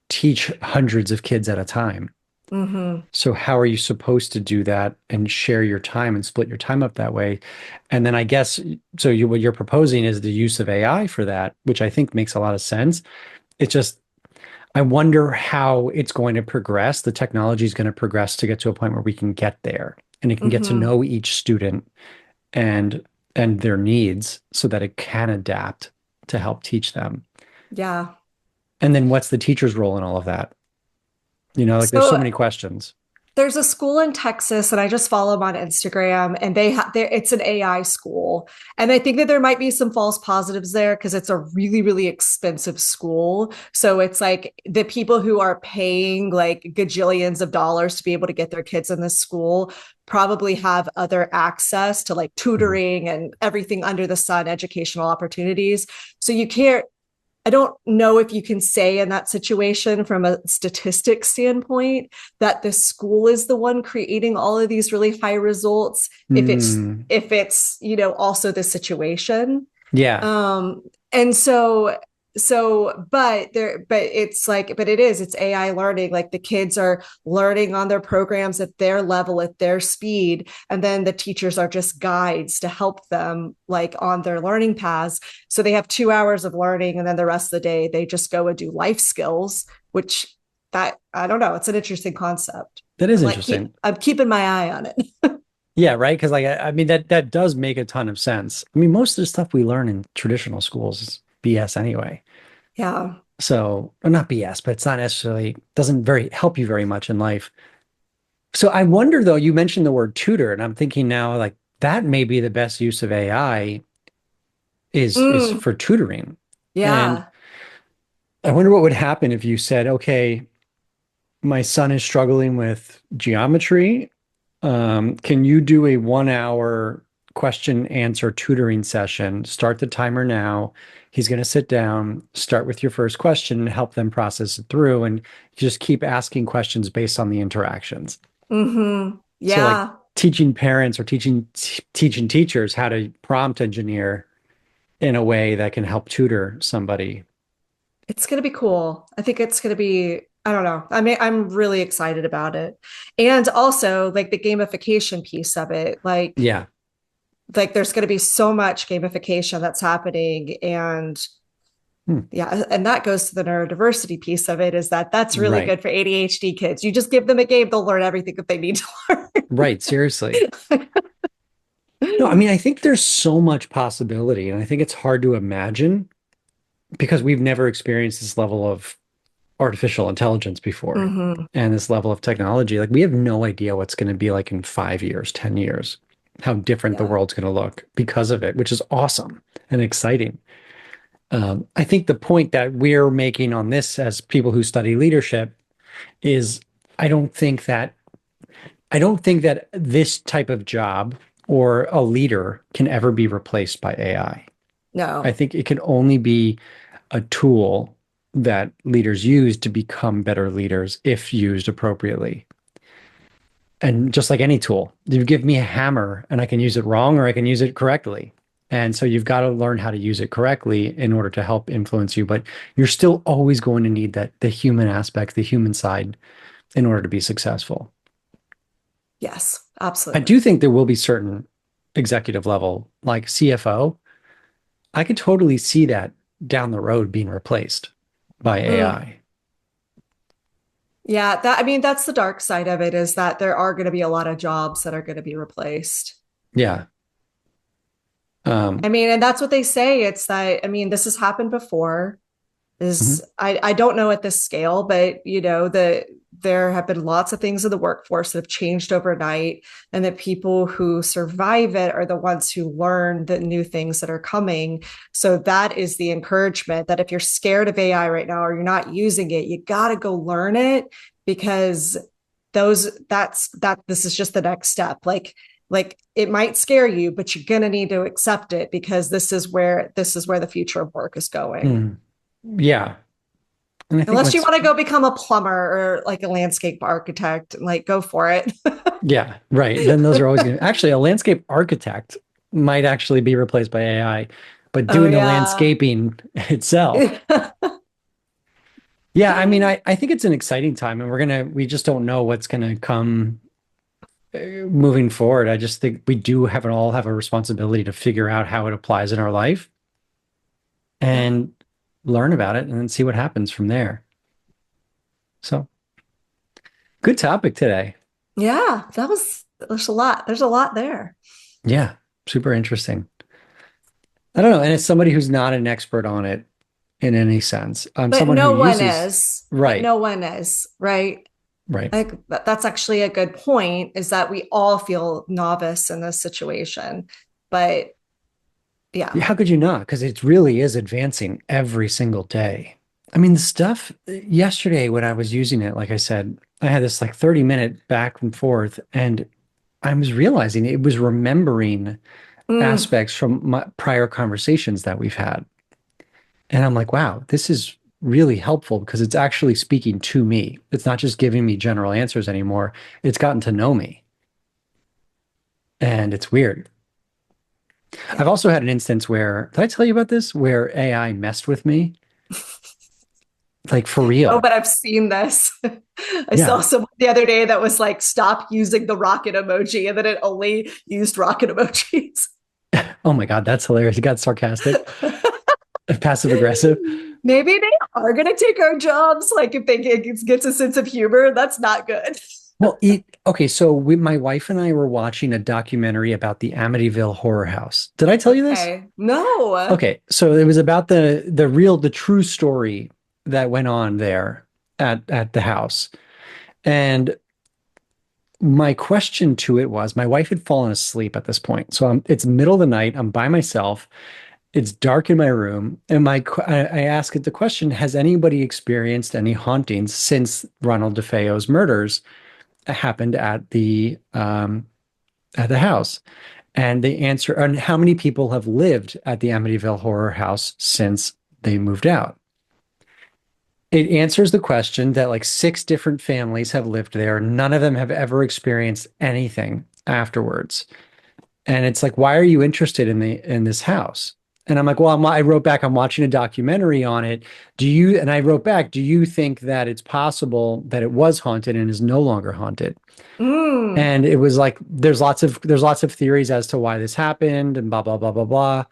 teach hundreds of kids at a time. Mm-hmm. So how are you supposed to do that and share your time and split your time up that way? And then I guess so what you're proposing is the use of AI for that, which I think makes a lot of sense. It's just I wonder how it's going to progress. The technology is going to progress to get to a point where we can get there and it can get to Mm-hmm. know each student and their needs so that it can adapt to help teach them. Yeah. And then what's the teacher's role in all of that? Like there's so So many questions. there's a school in Texas, and I just follow them on Instagram, and it's an AI school, and I think that there might be some false positives there because it's a really, really expensive school. So it's like the people who are paying like gajillions of dollars to be able to get their kids in this school probably have other access to like Mhm. tutoring and everything under the sun, educational opportunities. So you can't I don't know if you can say in that situation from a statistics standpoint that the school is the one creating all of these really high results if it's Mm, if it's also the situation. yeah. um and but it's AI learning, like the kids are learning on their programs at their level, at their speed, and then the teachers are just guides to help them like on their learning paths. So they have 2 hours of learning and then the rest of the day they just go and do life skills, which that I don't know, it's an interesting concept. That I'm is like interesting. I'm keeping my eye on it. Yeah, right. Because like I mean that does make a ton of sense. I mean, most of the stuff we learn in traditional schools is BS anyway. Yeah. So, or not BS, but it's not necessarily doesn't very help you very much in life. So I wonder though, you mentioned the word tutor, and I'm thinking now like that may be the best use of AI is Mm, for tutoring. And yeah. I wonder what would happen if you said, okay, my son is struggling with geometry. Can you do a 1 hour question answer tutoring session? Start the timer now. He's going to sit down, start with your first question, and help them process it through, and just keep asking questions based on the interactions. So, like Yeah. teaching parents or teaching teachers how to prompt engineer in a way that can help tutor somebody. It's going to be cool. I think it's going to be, I don't know. I mean, I'm really excited about it. And also like the gamification piece of it. Yeah. Like there's going to be so much gamification that's happening and Hmm. yeah, and that goes to the neurodiversity piece of it is that that's really Right. good for ADHD kids. You just give them a game, they'll learn everything that they need to Right. Seriously. No, I learn. mean, I think there's so much possibility, and I think it's hard to imagine because we've never experienced this level of artificial intelligence before Hmm. and this level of technology. Like, we have no idea what's going to be like in 5 years, 10 years, how different the Yeah. world's going to look because of it, which is awesome and exciting. I think the point that we're making on this as people who study leadership is I don't think that I don't think that this type of job or a leader can ever be replaced by AI. I No. think it can only be a tool that leaders use to become better leaders if used appropriately. And just like any tool, you give me a hammer and I can use it wrong or I can use it correctly. And so you've got to learn how to use it correctly in order to help influence you. But you're still always going to need that the human aspect, the human side in order to be successful. Yes, I do absolutely. think there will be certain executive level, like CFO. I could totally see that down the road being replaced by Mm. AI. Yeah, that I mean that's the dark side of it is that there are going to be a lot of jobs that are going to be replaced. Yeah. I Um, mean, and that's what they say. It's that I mean, this has happened before. mhm. Is I don't know at this scale, but you know, there have been lots of things in the workforce that have changed overnight, and that people who survive it are the ones who learn the new things that are coming. So that is the encouragement that if you're scared of AI right now or you're not using it, you got to go learn it because that this is just the next step. Like it might scare you, but you're gonna need to accept it because this is where the future of work is going. Mm. Yeah. And I think Unless you what's, want to go become a plumber or like a landscape architect, like go for it. yeah, right. Then those are always going to, actually, a landscape architect might actually be replaced by AI, but Oh doing the yeah. landscaping itself. Yeah, I mean, I think it's an exciting time and we just don't know what's going to come moving forward. I just think we do all have a responsibility to figure out how it applies in our life Yeah. and learn about it and then see what happens from there. So, good topic today. Yeah, there's a lot there. Yeah, super interesting. I don't know. And as somebody who's not an expert on it in any sense, I'm But someone who no one uses, is. But right, no one is, right? right. I think that's actually a good point, is that we all feel novice in this situation. But yeah. How could you not? Because it really is advancing every single day. I mean, the stuff yesterday when I was using it, like I said, I had this like 30-minute back and forth, and I was realizing it was remembering Mm, aspects from my prior conversations that we've had. And I'm like, wow, this is really helpful because it's actually speaking to me. It's not just giving me general answers anymore. It's gotten to know me. And it's weird. I've yeah. also had an instance where, did I tell you about this? Where AI messed with me? Like for Oh, real. but I've seen this. I saw Yeah. someone the other day that was like, stop using the rocket emoji, and then it only used rocket emojis. Oh my God, that's hilarious. It got sarcastic, passive aggressive. Maybe they are going to take our jobs. Like if they gets a sense of humor, that's not good. Well, Okay, so my wife and I were watching a documentary about the Amityville Horror House. Did I tell you this? Okay. No. Okay, so it was about the true story that went on there at the house. And my question to it was, my wife had fallen asleep at this point. So it's middle of the night, I'm by myself. It's dark in my room, and I ask it the question, has anybody experienced any hauntings since Ronald DeFeo's murders happened at the house? And they answer, and how many people have lived at the Amityville Horror House since they moved out? It answers the question that like six different families have lived there. None of them have ever experienced anything afterwards. And it's like, why are you interested in this house? And I'm like, well, I wrote back, I'm watching a documentary on it. And I wrote back, do you think that it's possible that it was haunted and is no longer haunted? Mm. And it was like, there's lots of theories as to why this happened and blah, blah, blah, blah, blah.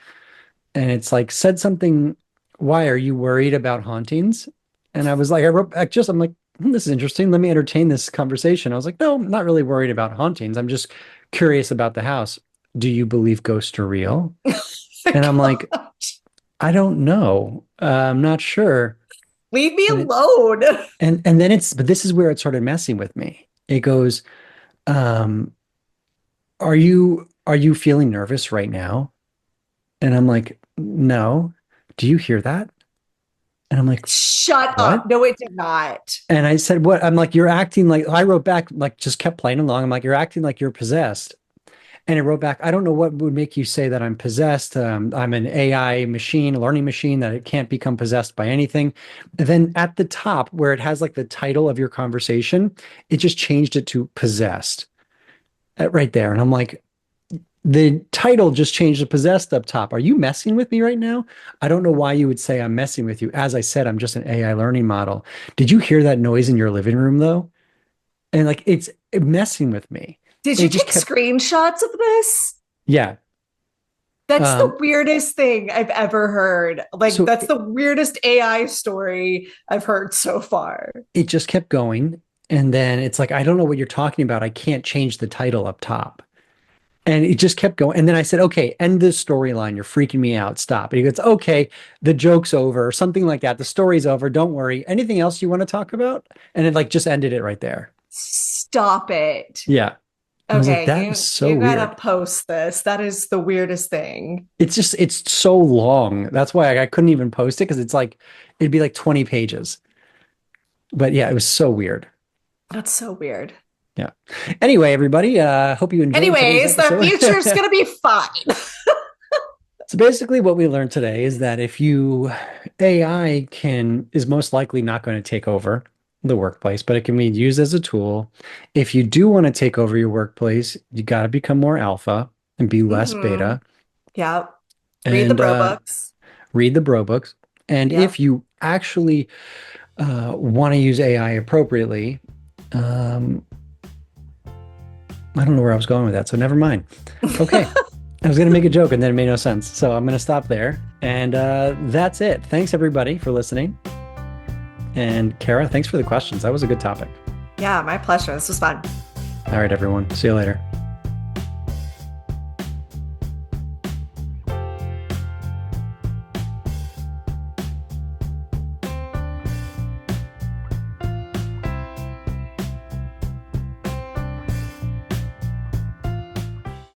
And it's like, said something, why are you worried about hauntings? And I was like, I wrote back I'm like, this is interesting. Let me entertain this conversation. I was like, no, I'm not really worried about hauntings. I'm just curious about the house. Do you believe ghosts are real? And I'm like, I don't know. I'm not sure. Leave me And alone. and then but this is where it started messing with me. It goes, um, are you feeling nervous right now? And I'm like, no. Do you hear that? And I'm like, Shut what? up. No, it did not. And I said, what? I'm like, you're acting like, I wrote back, like, just kept playing along. I'm like, you're acting like you're possessed. And it wrote back, I don't know what would make you say that I'm possessed. I'm an AI machine, a learning machine, that it can't become possessed by anything. And then at the top, where it has like the title of your conversation, it just changed it to possessed right there. And I'm like, the title just changed to possessed up top. Are you messing with me right now? I don't know why you would say I'm messing with you. As I said, I'm just an AI learning model. Did you hear that noise in your living room though? And like, it's messing with me. Did It you just take kept, screenshots of this? yeah. That's the Um, weirdest thing I've ever heard. Like, so that's the weirdest AI story I've heard so far. it just kept going. And then it's like, I don't know what you're talking about. I can't change the title up top. And it just kept going. And then I said, okay, end this storyline. You're freaking me out. Stop. And he goes, okay, the joke's over, or something like that. The story's over. Don't worry. Anything else you want to talk about? And it like just ended it right there. Stop it. Yeah. I was like, Okay, that is so you gotta weird. post this. That is the weirdest thing. It's so long. That's why I couldn't even post it, because it's like, it'd be like 20 pages. But yeah, it was so weird. That's so weird. Yeah. Anyway, everybody, hope you enjoyed today's Anyways, the future's episode. gonna be fine. So basically what we learned today is that if you AI is most likely not going to take over the workplace, but it can be used as a tool. If you do want to take over your workplace, you got to become more alpha and be less Hmm. beta Yeah. Read the and bro books. read the bro books. And Yeah. if you actually want to use AI appropriately, um, I don't know where I was going with that, so never mind. Okay. I was going to make a joke and then it made no sense. So I'm going to stop there. And that's it. Thanks, everybody, for listening. And Kara, thanks for the questions. That was a good topic. Yeah, my pleasure. This was fun. All right, everyone. See you later.